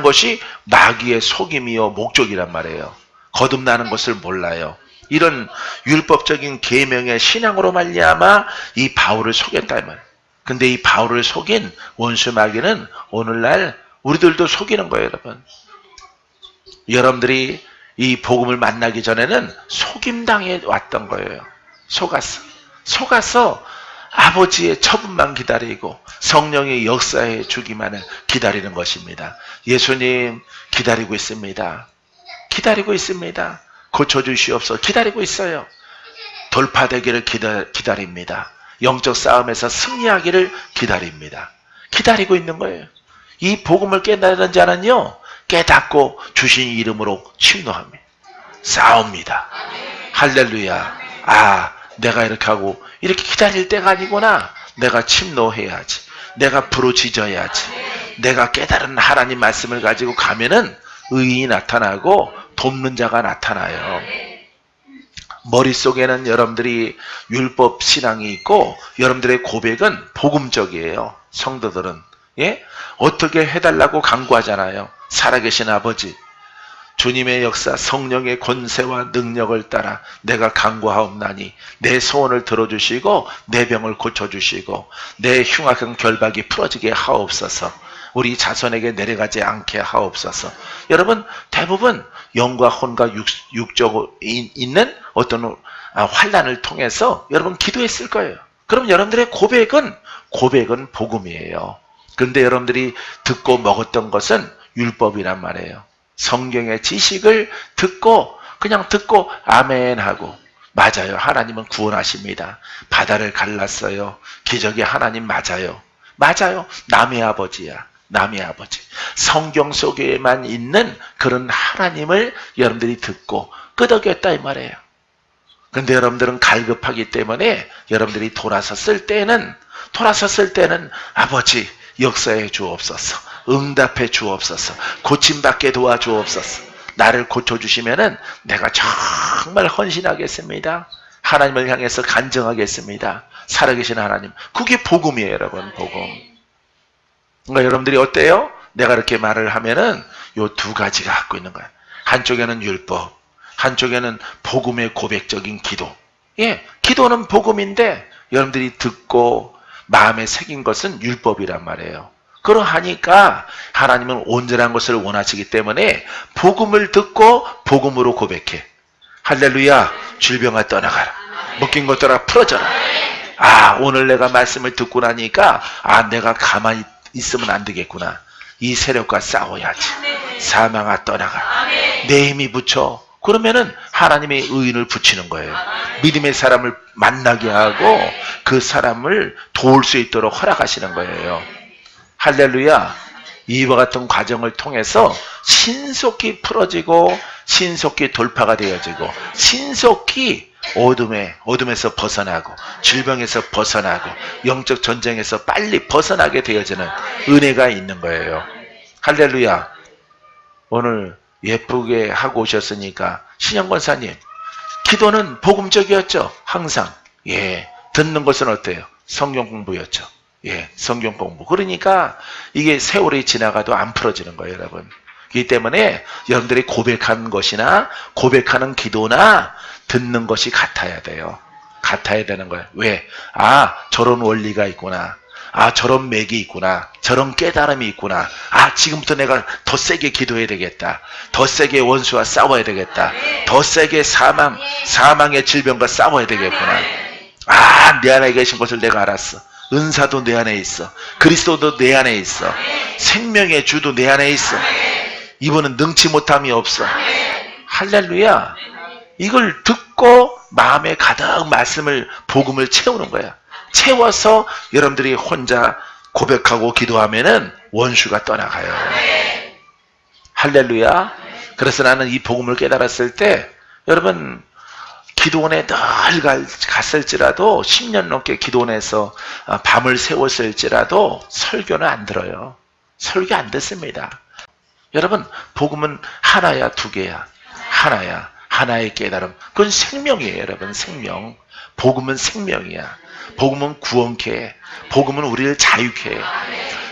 것이 마귀의 속임이요 목적이란 말이에요. 거듭나는 것을 몰라요. 이런 율법적인 계명의 신앙으로 말미암아 이 바울을 속였다 이 말. 근데 이 바울을 속인 원수 마귀는 오늘날 우리들도 속이는 거예요, 여러분. 여러분들이 이 복음을 만나기 전에는 속임당해 왔던 거예요. 속아서 아버지의 처분만 기다리고 성령의 역사해 주기만을 기다리는 것입니다. 예수님 기다리고 있습니다. 기다리고 있습니다. 고쳐주시옵소서. 기다리고 있어요. 돌파되기를 기다립니다. 영적 싸움에서 승리하기를 기다립니다. 기다리고 있는 거예요. 이 복음을 깨달은 자는요, 깨닫고 주신 이름으로 침노합니다. 싸웁니다. 할렐루야. 내가 이렇게 하고 이렇게 기다릴 때가 아니구나. 내가 침노해야지. 내가 부르짖어야지. 내가 깨달은 하나님 말씀을 가지고 가면은 의인이 나타나고 돕는 자가 나타나요. 머릿속에는 여러분들이 율법 신앙이 있고 여러분들의 고백은 복음적이에요. 성도들은. 예? 어떻게 해달라고 간구하잖아요. 살아계신 아버지, 주님의 역사, 성령의 권세와 능력을 따라 내가 간구하옵나니 내 소원을 들어주시고 내 병을 고쳐주시고 내 흉악한 결박이 풀어지게 하옵소서. 우리 자손에게 내려가지 않게 하옵소서. 여러분 대부분 영과 혼과 육적으로 있는 어떤 환난을 통해서 여러분 기도했을 거예요. 그럼 여러분들의 고백은 복음이에요. 근데 여러분들이 듣고 먹었던 것은 율법이란 말이에요. 성경의 지식을 듣고 그냥 듣고 아멘 하고 맞아요. 하나님은 구원하십니다. 바다를 갈랐어요. 기적이 하나님 맞아요. 맞아요. 남의 아버지야. 남의 아버지. 성경 속에만 있는 그런 하나님을 여러분들이 듣고 끄덕였다 이 말이에요. 근데 여러분들은 갈급하기 때문에 여러분들이 돌아섰을 때는 아버지 역사해 주옵소서. 응답해 주옵소서. 고침받게 도와주옵소서. 나를 고쳐주시면은 내가 정말 헌신하겠습니다. 하나님을 향해서 간증하겠습니다. 살아계신 하나님. 그게 복음이에요, 여러분. 복음. 그러니까 여러분들이 어때요? 내가 이렇게 말을 하면은 요 두 가지가 갖고 있는 거예요. 한쪽에는 율법, 한쪽에는 복음의 고백적인 기도. 예, 기도는 복음인데 여러분들이 듣고 마음에 새긴 것은 율법이란 말이에요. 그러하니까 하나님은 온전한 것을 원하시기 때문에 복음을 듣고 복음으로 고백해. 할렐루야. 질병아 떠나가라. 묶인 것들아 풀어져라. 아, 오늘 내가 말씀을 듣고 나니까 내가 가만히 있으면 안 되겠구나. 이 세력과 싸워야지. 사망아 떠나가라. 내 힘이 붙여. 그러면은 하나님의 의인을 붙이는 거예요. 믿음의 사람을 만나게 하고 그 사람을 도울 수 있도록 허락하시는 거예요. 할렐루야. 이와 같은 과정을 통해서 신속히 풀어지고 신속히 돌파가 되어지고 신속히 어둠에서 벗어나고 질병에서 벗어나고 영적 전쟁에서 빨리 벗어나게 되어지는 은혜가 있는 거예요. 할렐루야. 오늘 예쁘게 하고 오셨으니까 신영 권사님, 기도는 복음적이었죠. 항상. 예, 듣는 것은 어때요? 성경 공부였죠. 예, 성경 공부. 그러니까 이게 세월이 지나가도 안 풀어지는 거예요, 여러분. 그렇기 때문에 여러분들이 고백한 것이나 고백하는 기도나 듣는 것이 같아야 돼요. 같아야 되는 거예요. 왜? 저런 원리가 있구나. 저런 맥이 있구나. 저런 깨달음이 있구나. 지금부터 내가 더 세게 기도해야 되겠다. 더 세게 원수와 싸워야 되겠다. 더 세게 사망의 질병과 싸워야 되겠구나. 내 안에 계신 것을 내가 알았어. 은사도 내 안에 있어. 그리스도도 내 안에 있어. 생명의 주도 내 안에 있어. 이분은 능치 못함이 없어. 할렐루야. 이걸 듣고 마음에 가득 복음을 채우는 거야. 채워서 여러분들이 혼자 고백하고 기도하면은 원수가 떠나가요. 할렐루야. 그래서 나는 이 복음을 깨달았을 때 여러분 기도원에 늘 갔을지라도 10년 넘게 기도원에서 밤을 새웠을지라도 설교는 안 들어요. 설교 안 듣습니다. 여러분 복음은 하나야 두 개야. 하나야. 하나의 깨달음. 그건 생명이에요, 여러분. 생명. 복음은 생명이야. 복음은 구원케 해. 복음은 우리를 자유케 해.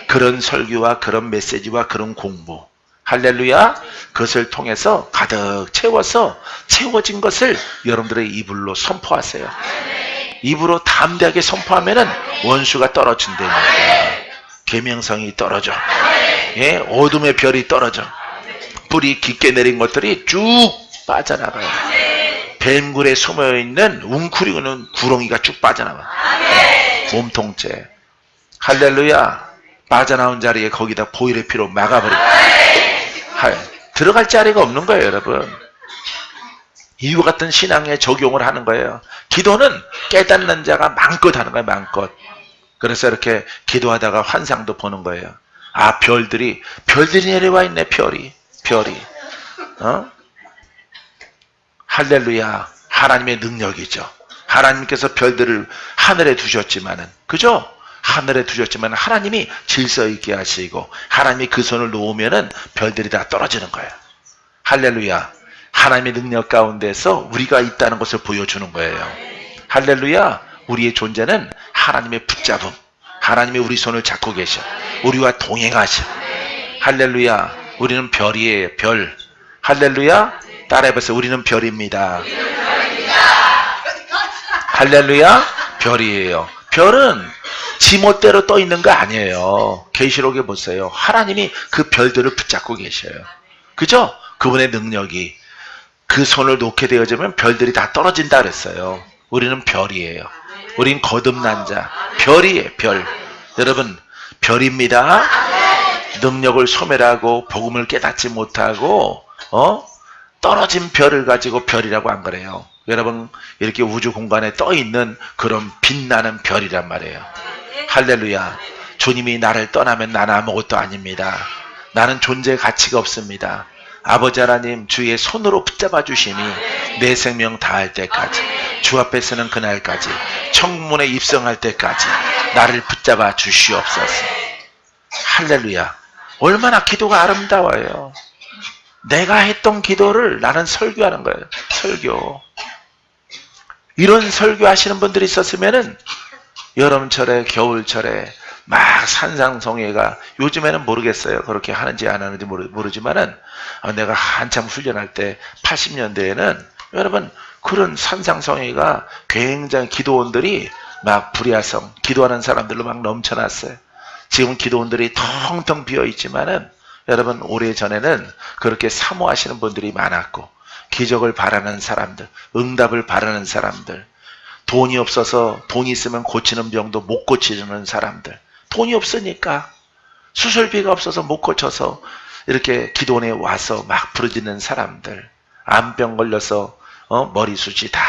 그런 설교와 그런 메시지와 그런 공부. 할렐루야. 그것을 통해서 가득 채워진 것을 여러분들의 입으로 선포하세요. 입으로 담대하게 선포하면은 원수가 떨어진다니까. 계명성이 떨어져. 예, 어둠의 별이 떨어져. 뿌리 깊게 내린 것들이 쭉 빠져나가요. 뱀굴에 숨어있는 웅크리는 구렁이가 쭉 빠져나와. 몸통째. 할렐루야. 빠져나온 자리에 거기다 보혈의 피로 막아버리고. 들어갈 자리가 없는 거예요, 여러분. 이와 같은 신앙에 적용을 하는 거예요. 기도는 깨닫는 자가 마음껏 하는 거예요, 마음껏. 그래서 이렇게 기도하다가 환상도 보는 거예요. 별들이 내려와 있네, 별이. 할렐루야. 하나님의 능력이죠. 하나님께서 별들을 하늘에 두셨지만은, 그죠? 하늘에 두셨지만 하나님이 질서 있게 하시고 하나님이 그 손을 놓으면은 별들이 다 떨어지는 거예요. 할렐루야. 하나님의 능력 가운데서 우리가 있다는 것을 보여주는 거예요. 할렐루야. 우리의 존재는 하나님의 붙잡음. 하나님이 우리 손을 잡고 계셔. 우리와 동행하셔. 할렐루야. 우리는 별이에요. 별. 할렐루야. 따라해보세요. 우리는 별입니다. 할렐루야. 별이에요. 별은 지멋대로 떠 있는 거 아니에요. 계시록에 보세요. 하나님이 그 별들을 붙잡고 계셔요. 그죠? 그분의 능력이 그 손을 놓게 되어지면 별들이 다 떨어진다 그랬어요. 우리는 별이에요. 우린 거듭난 자. 별이에요. 별. 여러분 별입니다. 능력을 소멸하고 복음을 깨닫지 못하고 떨어진 별을 가지고 별이라고 안 그래요. 여러분 이렇게 우주 공간에 떠 있는 그런 빛나는 별이란 말이에요. 할렐루야. 주님이 나를 떠나면 나는 아무것도 아닙니다. 나는 존재 가치가 없습니다. 아버지 하나님 주의 손으로 붙잡아 주심이 내 생명 다할 때까지, 주 앞에 서는 그날까지, 청문에 입성할 때까지 나를 붙잡아 주시옵소서. 할렐루야. 얼마나 기도가 아름다워요. 내가 했던 기도를 나는 설교하는 거예요. 설교. 이런 설교하시는 분들이 있었으면은 여름철에 겨울철에 막 산상송회가, 요즘에는 모르겠어요. 그렇게 하는지 안 하는지 모르지만은 내가 한참 훈련할 때 80년대에는 여러분 그런 산상송회가 굉장히 기도원들이 막 불야성 기도하는 사람들로 막 넘쳐났어요. 지금 기도원들이 텅텅 비어 있지만은 여러분 오래전에는 그렇게 사모하시는 분들이 많았고, 기적을 바라는 사람들, 응답을 바라는 사람들, 돈이 없어서 돈 있으면 고치는 병도 못 고치는 사람들, 돈이 없으니까 수술비가 없어서 못 고쳐서 이렇게 기도원에 와서 막 부르짖는 사람들, 암병 걸려서 머리숱이 다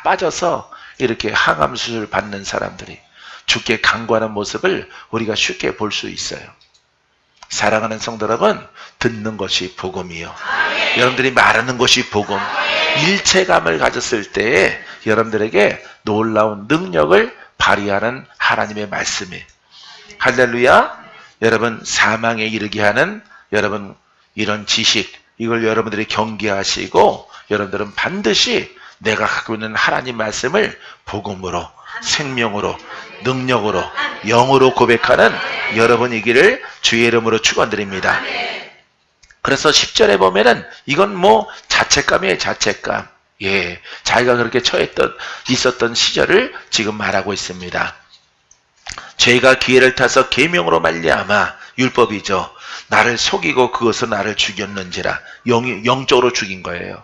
빠져서 이렇게 항암 수술 받는 사람들이 주께 간구하는 모습을 우리가 쉽게 볼 수 있어요. 사랑하는 성도 여러분, 듣는 것이 복음이요. 여러분들이 말하는 것이 복음. 일체감을 가졌을 때에 여러분들에게 놀라운 능력을 발휘하는 하나님의 말씀이. 할렐루야. 여러분 사망에 이르게 하는 여러분 이런 지식, 이걸 여러분들이 경계하시고 여러분들은 반드시 내가 갖고 있는 하나님 말씀을 복음으로, 생명으로, 능력으로, 영으로 고백하는 여러분이기를 주의 이름으로 축원드립니다. 그래서 10절에 보면은 이건 뭐 자책감이에요. 자책감. 예, 자기가 그렇게 있었던 시절을 지금 말하고 있습니다. 죄가 기회를 타서 계명으로 말미암아, 율법이죠, 나를 속이고 그것은 나를 죽였는지라. 영적으로 죽인 거예요.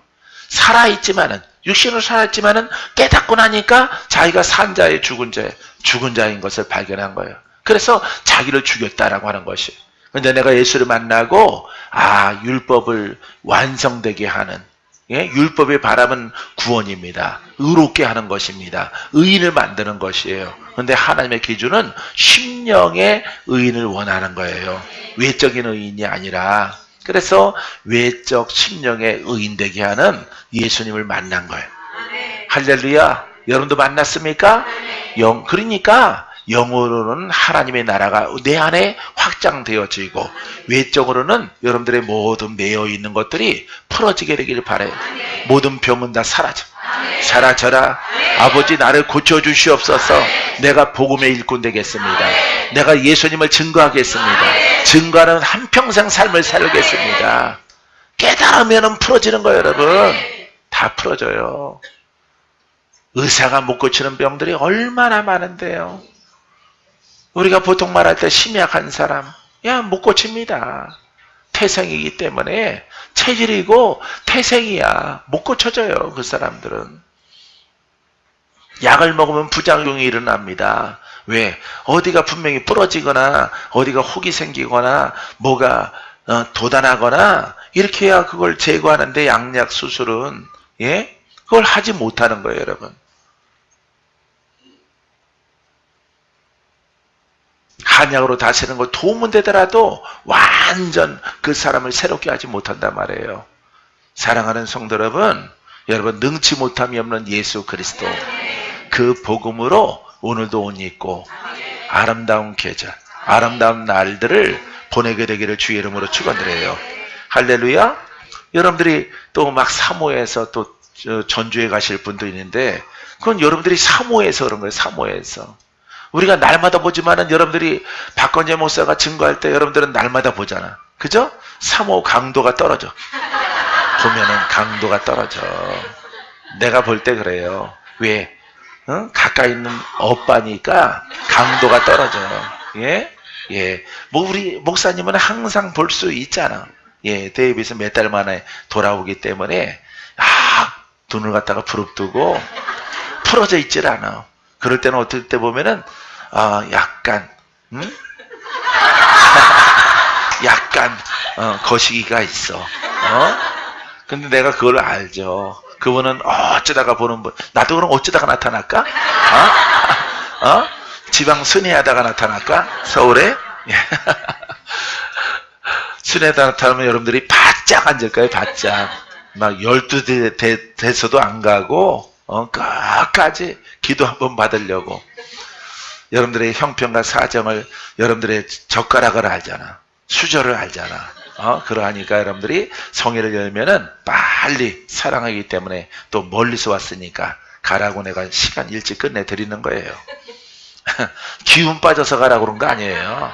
살아있지만은, 육신으로 살아있지만은 깨닫고 나니까 자기가 산 자의 죽은 자인 것을 발견한 거예요. 그래서 자기를 죽였다라고 하는 것이. 근데 내가 예수를 만나고 율법을 완성되게 하는, 예? 율법의 바람은 구원입니다. 의롭게 하는 것입니다. 의인을 만드는 것이에요. 그런데 하나님의 기준은 심령의 의인을 원하는 거예요. 외적인 의인이 아니라. 그래서 외적 심령의 의인 되게 하는 예수님을 만난 거예요. 할렐루야. 여러분도 만났습니까? 그러니까 영으로는 하나님의 나라가 내 안에 확장되어지고, 외적으로는 여러분들의 모든 매여 있는 것들이 풀어지게 되기를 바라요. 모든 병은 다 사라져라. 아버지 나를 고쳐주시옵소서. 내가 복음의 일꾼 되겠습니다. 내가 예수님을 증거하겠습니다. 증거하는 한평생 삶을 살겠습니다. 깨달으면 풀어지는 거예요. 여러분 다 풀어져요. 의사가 못 고치는 병들이 얼마나 많은데요. 우리가 보통 말할 때 심약한 사람, 못 고칩니다. 태생이기 때문에, 체질이고 태생이야. 못 고쳐져요. 그 사람들은. 약을 먹으면 부작용이 일어납니다. 왜? 어디가 분명히 부러지거나 어디가 혹이 생기거나 뭐가 도단하거나 이렇게 해야 그걸 제거하는데, 양약 수술은 그걸 하지 못하는 거예요. 여러분. 한약으로 다스리는 거 도움은 되더라도 완전 그 사람을 새롭게 하지 못한단 말이에요. 사랑하는 성도 여러분, 능치 못함이 없는 예수 그리스도, 그 복음으로 오늘도 옷 입고 아름다운 계절, 아름다운 날들을 보내게 되기를 주의 이름으로 축원드려요. 할렐루야. 여러분들이 또 막 사모에서 또 전주에 가실 분도 있는데, 그건 여러분들이 사모에서 그런 거예요. 사모에서. 우리가 날마다 보지만은, 여러분들이 박건재 목사가 증거할 때 여러분들은 날마다 보잖아. 그죠? 사모 강도가 떨어져. 보면은 강도가 떨어져. 내가 볼 때 그래요. 왜? 가까이 있는 오빠니까 강도가 떨어져요. 예. 뭐 우리 목사님은 항상 볼 수 있잖아. 예. 데이비스 몇 달 만에 돌아오기 때문에 눈을 갖다가 부릅뜨고 풀어져 있질 않아. 그럴 때는 어떨 때 보면은 약간 약간 거시기가 있어. 근데 내가 그걸 알죠. 그분은 어쩌다가 보는 분. 나도 그럼 어쩌다가 나타날까? 지방 순회하다가 나타날까? 서울에? 순회하다 나타나면 여러분들이 바짝 앉을까요? 바짝. 막 12대 돼서도 안 가고 끝까지 기도 한번 받으려고. 여러분들의 형편과 사정을, 여러분들의 젓가락을 알잖아. 수저를 알잖아. 그러하니까 여러분들이 성회를 열면은 빨리 사랑하기 때문에 또 멀리서 왔으니까 가라고 내가 시간 일찍 끝내드리는 거예요. 기운 빠져서 가라고 그런 거 아니에요.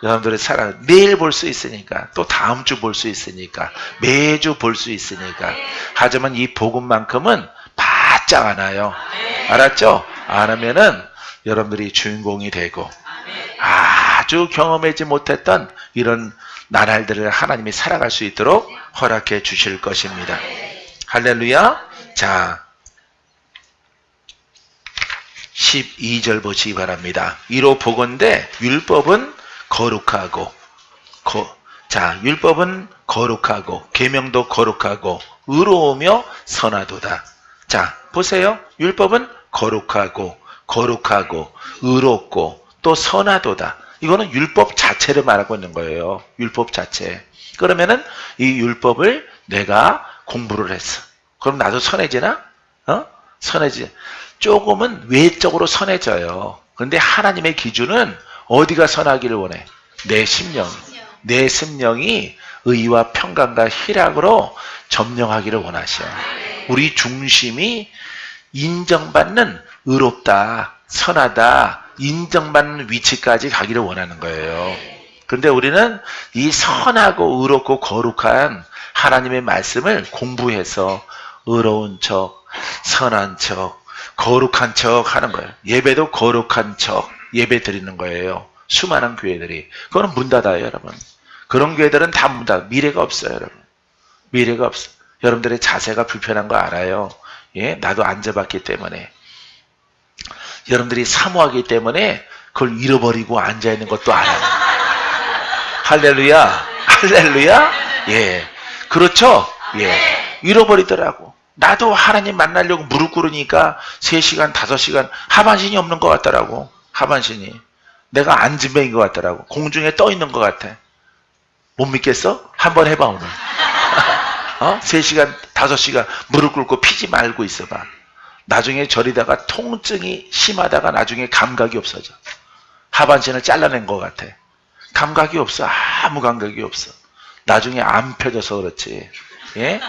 여러분들의 사랑, 내일 볼 수 있으니까, 또 다음 주 볼 수 있으니까, 매주 볼 수 있으니까. 하지만 이 복음만큼은 바짝 안 와요. 알았죠? 안 하면은 여러분들이 주인공이 되고 아주 경험하지 못했던 이런 나날들을 하나님이 살아갈 수 있도록 허락해 주실 것입니다. 할렐루야. 자, 12절 보시기 바랍니다. 이로 보건대 율법은 거룩하고 율법은 거룩하고 계명도 거룩하고 의로우며 선하도다. 자, 보세요. 율법은 거룩하고 의롭고 또 선하도다. 이거는 율법 자체를 말하고 있는 거예요. 율법 자체. 그러면은 이 율법을 내가 공부를 했어. 그럼 나도 선해지나? 선해지. 조금은 외적으로 선해져요. 그런데 하나님의 기준은 어디가 선하기를 원해? 내 심령이 의와 평강과 희락으로 점령하기를 원하셔. 우리 중심이 인정받는 의롭다, 선하다, 인정받는 위치까지 가기를 원하는 거예요. 그런데 우리는 이 선하고 의롭고 거룩한 하나님의 말씀을 공부해서 의로운 척, 선한 척, 거룩한 척 하는 거예요. 예배도 거룩한 척 예배 드리는 거예요. 수많은 교회들이. 그거는 문 닫아요, 여러분. 그런 교회들은 다 문 닫아요. 미래가 없어요, 여러분. 미래가 없어. 여러분들의 자세가 불편한 거 알아요. 예, 나도 앉아봤기 때문에. 여러분들이 사모하기 때문에 그걸 잃어버리고 앉아있는 것도 알아요. 할렐루야. 할렐루야. 예. 그렇죠? 예. 잃어버리더라고. 나도 하나님 만나려고 무릎 꿇으니까 3시간, 5시간 하반신이 없는 것 같더라고. 하반신이. 내가 앉은뱅인 것 같더라고. 공중에 떠 있는 것 같아. 못 믿겠어? 한번 해봐, 오늘. 3시간, 5시간 무릎 꿇고 피지 말고 있어봐. 나중에 저리다가 통증이 심하다가 나중에 감각이 없어져. 하반신을 잘라낸 것 같아. 감각이 없어. 아무 감각이 없어. 나중에 안 펴져서 그렇지. 예?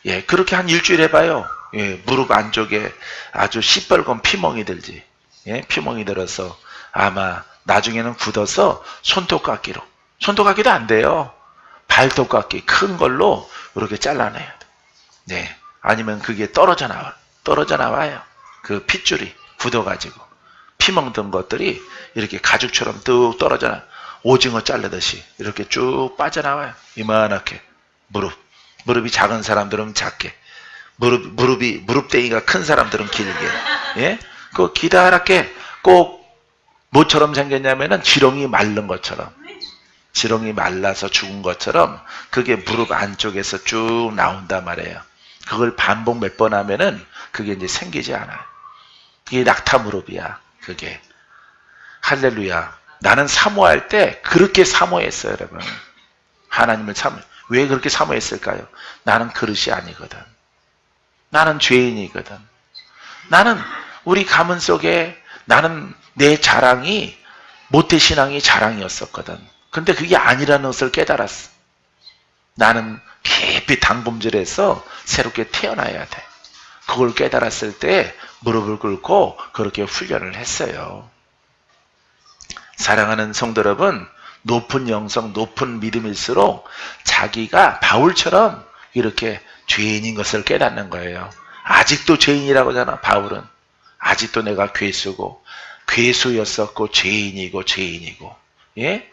예, 그렇게 한 일주일 해봐요. 예, 무릎 안쪽에 아주 시뻘건 피멍이 들지. 예, 피멍이 들어서 아마 나중에는 굳어서 손톱깎이로. 손톱깎이도 안 돼요. 발톱깎이 큰 걸로 이렇게 잘라내야 돼. 네. 아니면 그게 떨어져 나와요. 그 핏줄이 굳어가지고. 피멍 든 것들이 이렇게 가죽처럼 뚝 떨어져 나와요. 오징어 자르듯이 이렇게 쭉 빠져나와요. 이만하게. 무릎이 작은 사람들은 작게. 무릎대기가 큰 사람들은 길게. 예? 그 기다랗게 꼭 뭐처럼 생겼냐면은 지렁이 마른 것처럼. 지렁이 말라서 죽은 것처럼 그게 무릎 안쪽에서 쭉 나온단 말이에요. 그걸 반복 몇 번 하면은 그게 이제 생기지 않아요. 이게 낙타 무릎이야. 그게. 할렐루야. 나는 사모할 때 그렇게 사모했어요, 여러분. 하나님을 왜 그렇게 사모했을까요? 나는 그릇이 아니거든. 나는 죄인이거든. 나는 우리 가문 속에 나는 내 자랑이 모태신앙이 자랑이었었거든. 근데 그게 아니라는 것을 깨달았어. 나는 깊이 당범절에서 새롭게 태어나야 돼. 그걸 깨달았을 때 무릎을 꿇고 그렇게 훈련을 했어요. 사랑하는 성도 여러분, 높은 영성, 높은 믿음일수록 자기가 바울처럼 이렇게 죄인인 것을 깨닫는 거예요. 아직도 죄인이라고 하잖아, 바울은. 아직도 내가 괴수였었고 죄인이고. 예?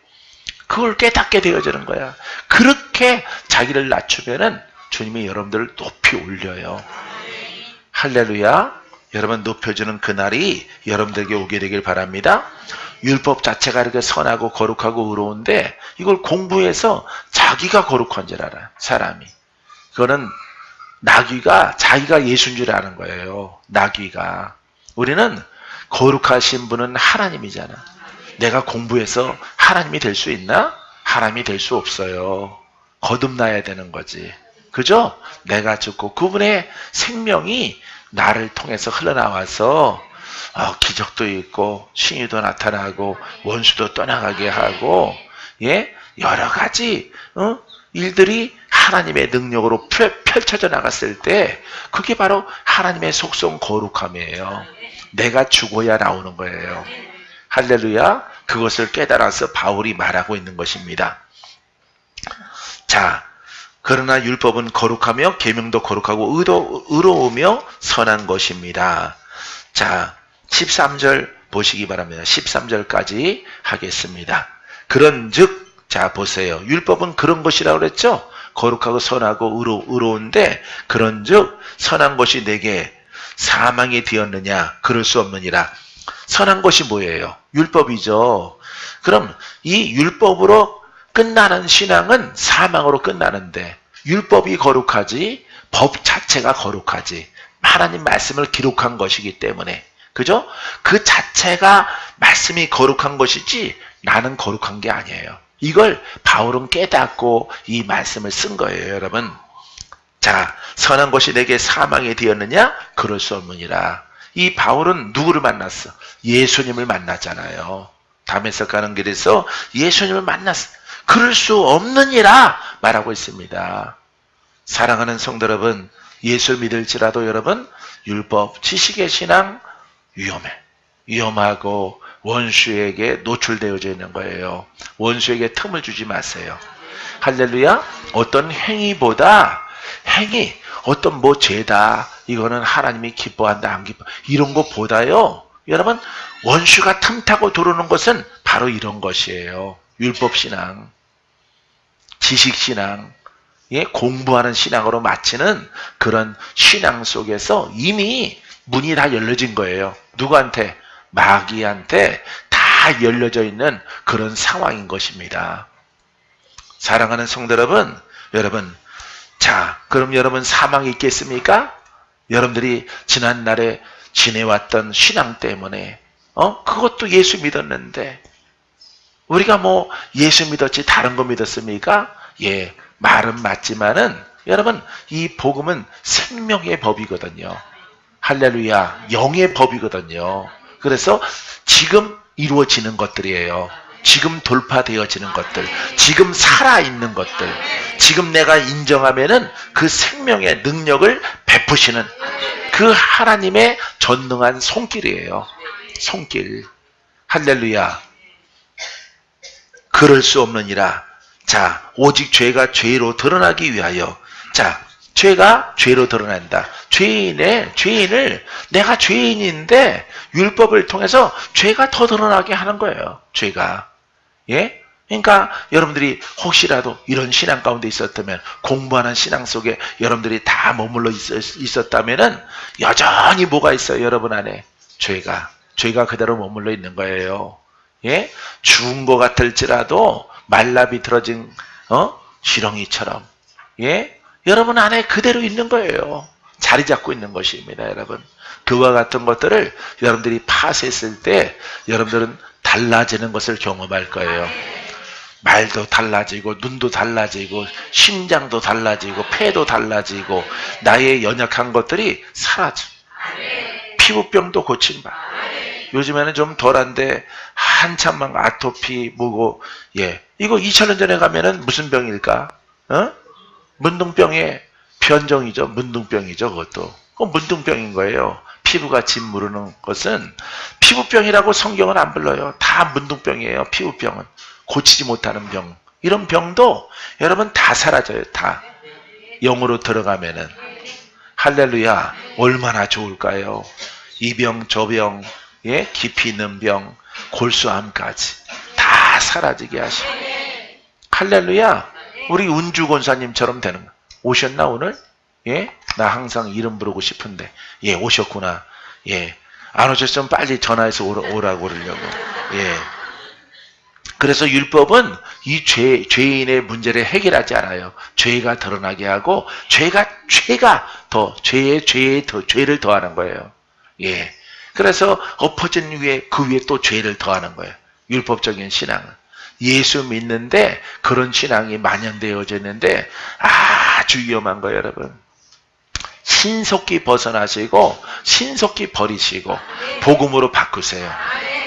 그걸 깨닫게 되어지는 거야. 그렇게 자기를 낮추면은 주님이 여러분들을 높이 올려요. 할렐루야. 여러분 높여주는 그날이 여러분들에게 오게 되길 바랍니다. 율법 자체가 이렇게 선하고 거룩하고 의로운데 이걸 공부해서 자기가 거룩한 줄 알아요. 사람이. 그거는 나귀가 자기가 예수인 줄 아는 거예요. 나귀가. 우리는 거룩하신 분은 하나님이잖아. 내가 공부해서 하나님이 될 수 있나? 하나님이 될 수 없어요. 거듭나야 되는 거지. 그죠? 내가 죽고 그분의 생명이 나를 통해서 흘러나와서 기적도 있고 신유도 나타나고 원수도 떠나가게 하고 여러 가지 일들이 하나님의 능력으로 펼쳐져 나갔을 때 그게 바로 하나님의 속성 거룩함이에요. 내가 죽어야 나오는 거예요. 할렐루야. 그것을 깨달아서 바울이 말하고 있는 것입니다. 자, 그러나 율법은 거룩하며 계명도 거룩하고 의로우며 선한 것입니다. 자, 13절 보시기 바랍니다. 13절까지 하겠습니다. 그런즉 자 보세요. 율법은 그런 것이라고 그랬죠? 거룩하고 선하고 의로운데 그런즉 선한 것이 내게 사망이 되었느냐? 그럴 수 없느니라. 선한 것이 뭐예요? 율법이죠. 그럼 이 율법으로 끝나는 신앙은 사망으로 끝나는데 율법이 거룩하지 법 자체가 거룩하지 하나님 말씀을 기록한 것이기 때문에 그죠? 그 자체가 말씀이 거룩한 것이지 나는 거룩한 게 아니에요. 이걸 바울은 깨닫고 이 말씀을 쓴 거예요, 여러분. 자, 선한 것이 내게 사망이 되었느냐? 그럴 수 없느니라. 이 바울은 누구를 만났어? 예수님을 만났잖아요. 다메섹 가는 길에서 예수님을 만났어. 그럴 수 없느니라 말하고 있습니다. 사랑하는 성도 여러분, 예수 믿을지라도 여러분 율법, 지식의 신앙 위험하고 원수에게 노출되어져 있는 거예요. 원수에게 틈을 주지 마세요. 할렐루야. 어떤 행위보다 어떤 죄다 이거는 하나님이 기뻐한다 안 기뻐 이런 것보다요 여러분 원수가 틈타고 들어오는 것은 바로 이런 것이에요. 율법신앙, 지식신앙, 공부하는 신앙으로 마치는 그런 신앙 속에서 이미 문이 다 열려진 거예요. 누구한테? 마귀한테 다 열려져 있는 그런 상황인 것입니다. 사랑하는 성도 여러분, 자, 그럼 여러분 사망이 있겠습니까? 여러분들이 지난날에 지내왔던 신앙 때문에 그것도 예수 믿었는데 우리가 예수 믿었지 다른 거 믿었습니까? 예, 말은 맞지만은 여러분 이 복음은 생명의 법이거든요. 할렐루야. 영의 법이거든요. 그래서 지금 이루어지는 것들이에요. 지금 돌파되어지는 것들, 지금 살아있는 것들, 지금 내가 인정하면은 그 생명의 능력을 베푸시는 그 하나님의 전능한 손길이에요. 손길. 할렐루야. 그럴 수 없느니라. 자, 오직 죄가 죄로 드러나기 위하여. 자, 죄가 죄로 드러난다. 죄인을 내가 죄인인데 율법을 통해서 죄가 더 드러나게 하는 거예요. 죄가. 예? 그러니까 여러분들이 혹시라도 이런 신앙 가운데 있었다면 공부하는 신앙 속에 여러분들이 다 머물러 있었다면은 여전히 뭐가 있어요? 여러분 안에 죄가 그대로 머물러 있는 거예요. 예? 죽은 것 같을지라도 말라 비틀어진 지렁이처럼 예? 여러분 안에 그대로 있는 거예요. 자리 잡고 있는 것입니다, 여러분. 그와 같은 것들을 여러분들이 파쇄했을 때 여러분들은 달라지는 것을 경험할 거예요. 말도 달라지고 눈도 달라지고 심장도 달라지고 폐도 달라지고 나의 연약한 것들이 사라져. 피부병도 고친다. 요즘에는 좀 덜한데 한참만 아토피 뭐고 이거 2000년 전에 가면은 무슨 병일까? 문둥병의 변종이죠. 문둥병이죠. 그것도. 그건 문둥병인 거예요. 피부가 짓무르는 것은 피부병이라고 성경은 안 불러요. 다 문둥병이에요. 피부병은. 고치지 못하는 병. 이런 병도 여러분 다 사라져요. 다. 영으로 들어가면은. 할렐루야. 얼마나 좋을까요? 이 병, 저 병, 깊이 있는 병, 골수암까지 다 사라지게 하시고. 할렐루야. 우리 은주 권사님처럼 되는 거. 오셨나 오늘? 나 항상 이름 부르고 싶은데 오셨구나. 예. 안 오셨으면 빨리 전화해서 오라고 그러려고. 예. 그래서 율법은 이 죄인의 문제를 해결하지 않아요. 죄가 드러나게 하고, 죄를 더하는 거예요. 예. 그래서 엎어진 위에, 그 위에 또 죄를 더하는 거예요. 율법적인 신앙은. 예수 믿는데 그런 신앙이 만연되어져 있는데 아주 위험한 거예요, 여러분. 신속히 벗어나시고 신속히 버리시고 복음으로 바꾸세요.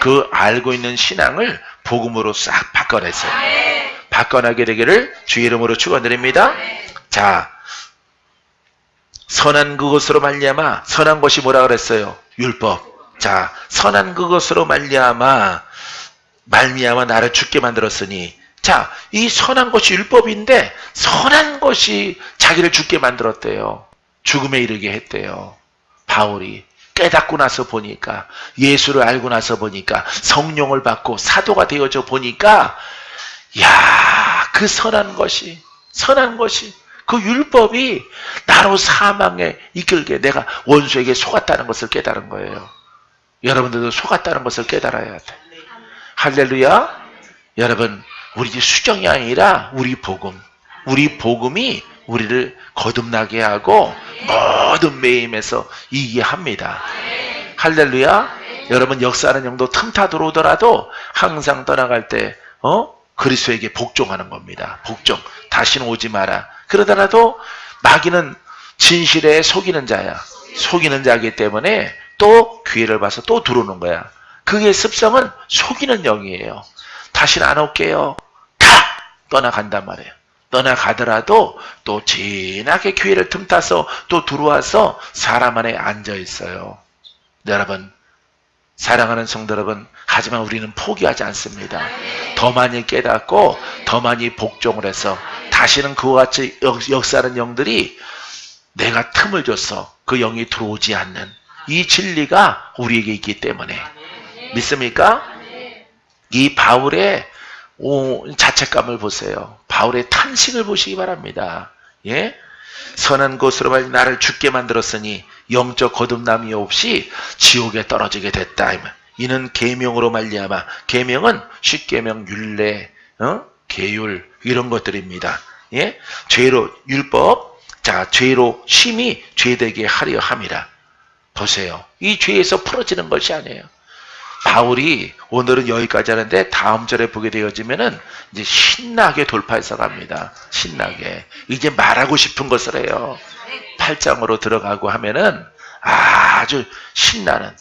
그 알고 있는 신앙을 복음으로 싹 바꿔내세요. 바꿔나게 되기를 주의 이름으로 축원드립니다. 자, 선한 그것으로 말미암아, 선한 것이 뭐라 그랬어요? 율법. 자, 선한 그것으로 말미암아 나를 죽게 만들었으니, 자, 이 선한 것이 율법인데 선한 것이 자기를 죽게 만들었대요. 죽음에 이르게 했대요. 바울이 깨닫고 나서 보니까, 예수를 알고 나서 보니까, 성령을 받고 사도가 되어져 보니까, 야, 그 선한 것이 그 율법이 나로 사망에 이끌게, 내가 원수에게 속았다는 것을 깨달은 거예요. 여러분들도 속았다는 것을 깨달아야 돼. 할렐루야. 여러분, 우리 수정이 아니라 우리 복음이 우리를 거듭나게 하고 모든 매임에서 이기게 합니다. 할렐루야. 여러분, 역사하는 영도 틈타 들어오더라도 항상 떠나갈 때 그리스도에게 복종하는 겁니다. 복종. 다시는 오지 마라. 그러더라도 마귀는 진실에 속이는 자야. 속이는 자이기 때문에 또 기회를 봐서 또 들어오는 거야. 그의 습성은 속이는 영이에요. 다시는 안 올게요. 떠나간단 말이에요. 떠나가더라도 또 진하게 기회를 틈타서 또 들어와서 사람 안에 앉아 있어요. 여러분, 사랑하는 성도 여러분, 하지만 우리는 포기하지 않습니다. 더 많이 깨닫고 더 많이 복종을 해서 다시는 그와 같이 역사하는 영들이 내가 틈을 줘서 그 영이 들어오지 않는 이 진리가 우리에게 있기 때문에. 믿습니까? 이 바울의 자책감을 보세요. 바울의 탄식을 보시기 바랍니다. 예? 선한 것으로 말미 나를 죽게 만들었으니 영적 거듭남이 없이 지옥에 떨어지게 됐다. 이는 계명으로 말미암아. 계명은 십계명, 율례, 계율 이런 것들입니다. 예? 죄로 율법, 자, 죄로 심히 죄되게 하려 함이라. 보세요. 이 죄에서 풀어지는 것이 아니에요. 바울이 오늘은 여기까지 하는데 다음 절에 보게 되어지면은 이제 신나게 돌파해서 갑니다. 신나게. 이제 말하고 싶은 것을 해요. 8장으로 들어가고 하면은 아주 신나는,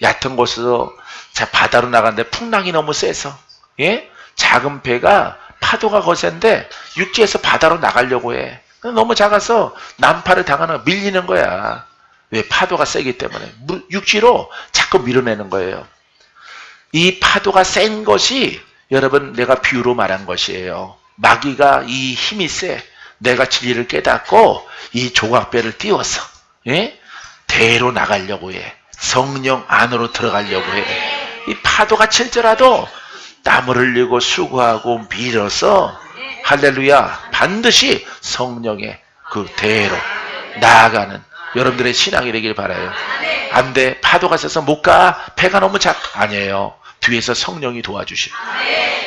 얕은 곳에서 자, 바다로 나갔는데 풍랑이 너무 세서, 예? 작은 배가 파도가 거센데 육지에서 바다로 나가려고 해. 너무 작아서 난파를 당하는, 밀리는 거야. 왜? 파도가 세기 때문에. 육지로 자꾸 밀어내는 거예요. 이 파도가 센 것이 여러분, 내가 비유로 말한 것이에요. 마귀가 이 힘이 세. 내가 진리를 깨닫고 이 조각배를 띄워서, 예? 대로 나가려고 해. 성령 안으로 들어가려고 해. 이 파도가 칠더라도 땀을 흘리고 수고하고 밀어서, 할렐루야, 반드시 성령의 그 대로 나아가는 여러분들의 신앙이 되길 바라요. 안 돼. 파도가 세서 못 가. 배가 너무 아니에요. 뒤에서 성령이 도와주시고,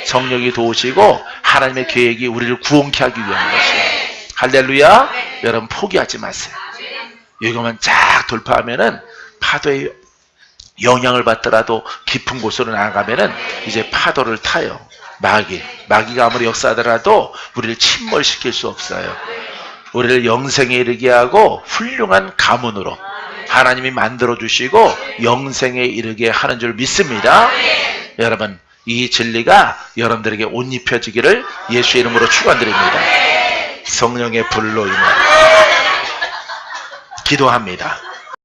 성령이 도우시고 하나님의 계획이 우리를 구원케 하기 위한 것이에요. 할렐루야. 여러분, 포기하지 마세요. 이것만 쫙 돌파하면은 파도의 영향을 받더라도 깊은 곳으로 나아가면은 이제 파도를 타요. 마귀가 아무리 역사하더라도 우리를 침몰시킬 수 없어요. 우리를 영생에 이르게 하고 훌륭한 가문으로 하나님이 만들어주시고 영생에 이르게 하는 줄 믿습니다. 여러분, 이 진리가 여러분들에게 옷 입혀지기를 예수의 이름으로 축원드립니다. 성령의 불로 인해 기도합니다.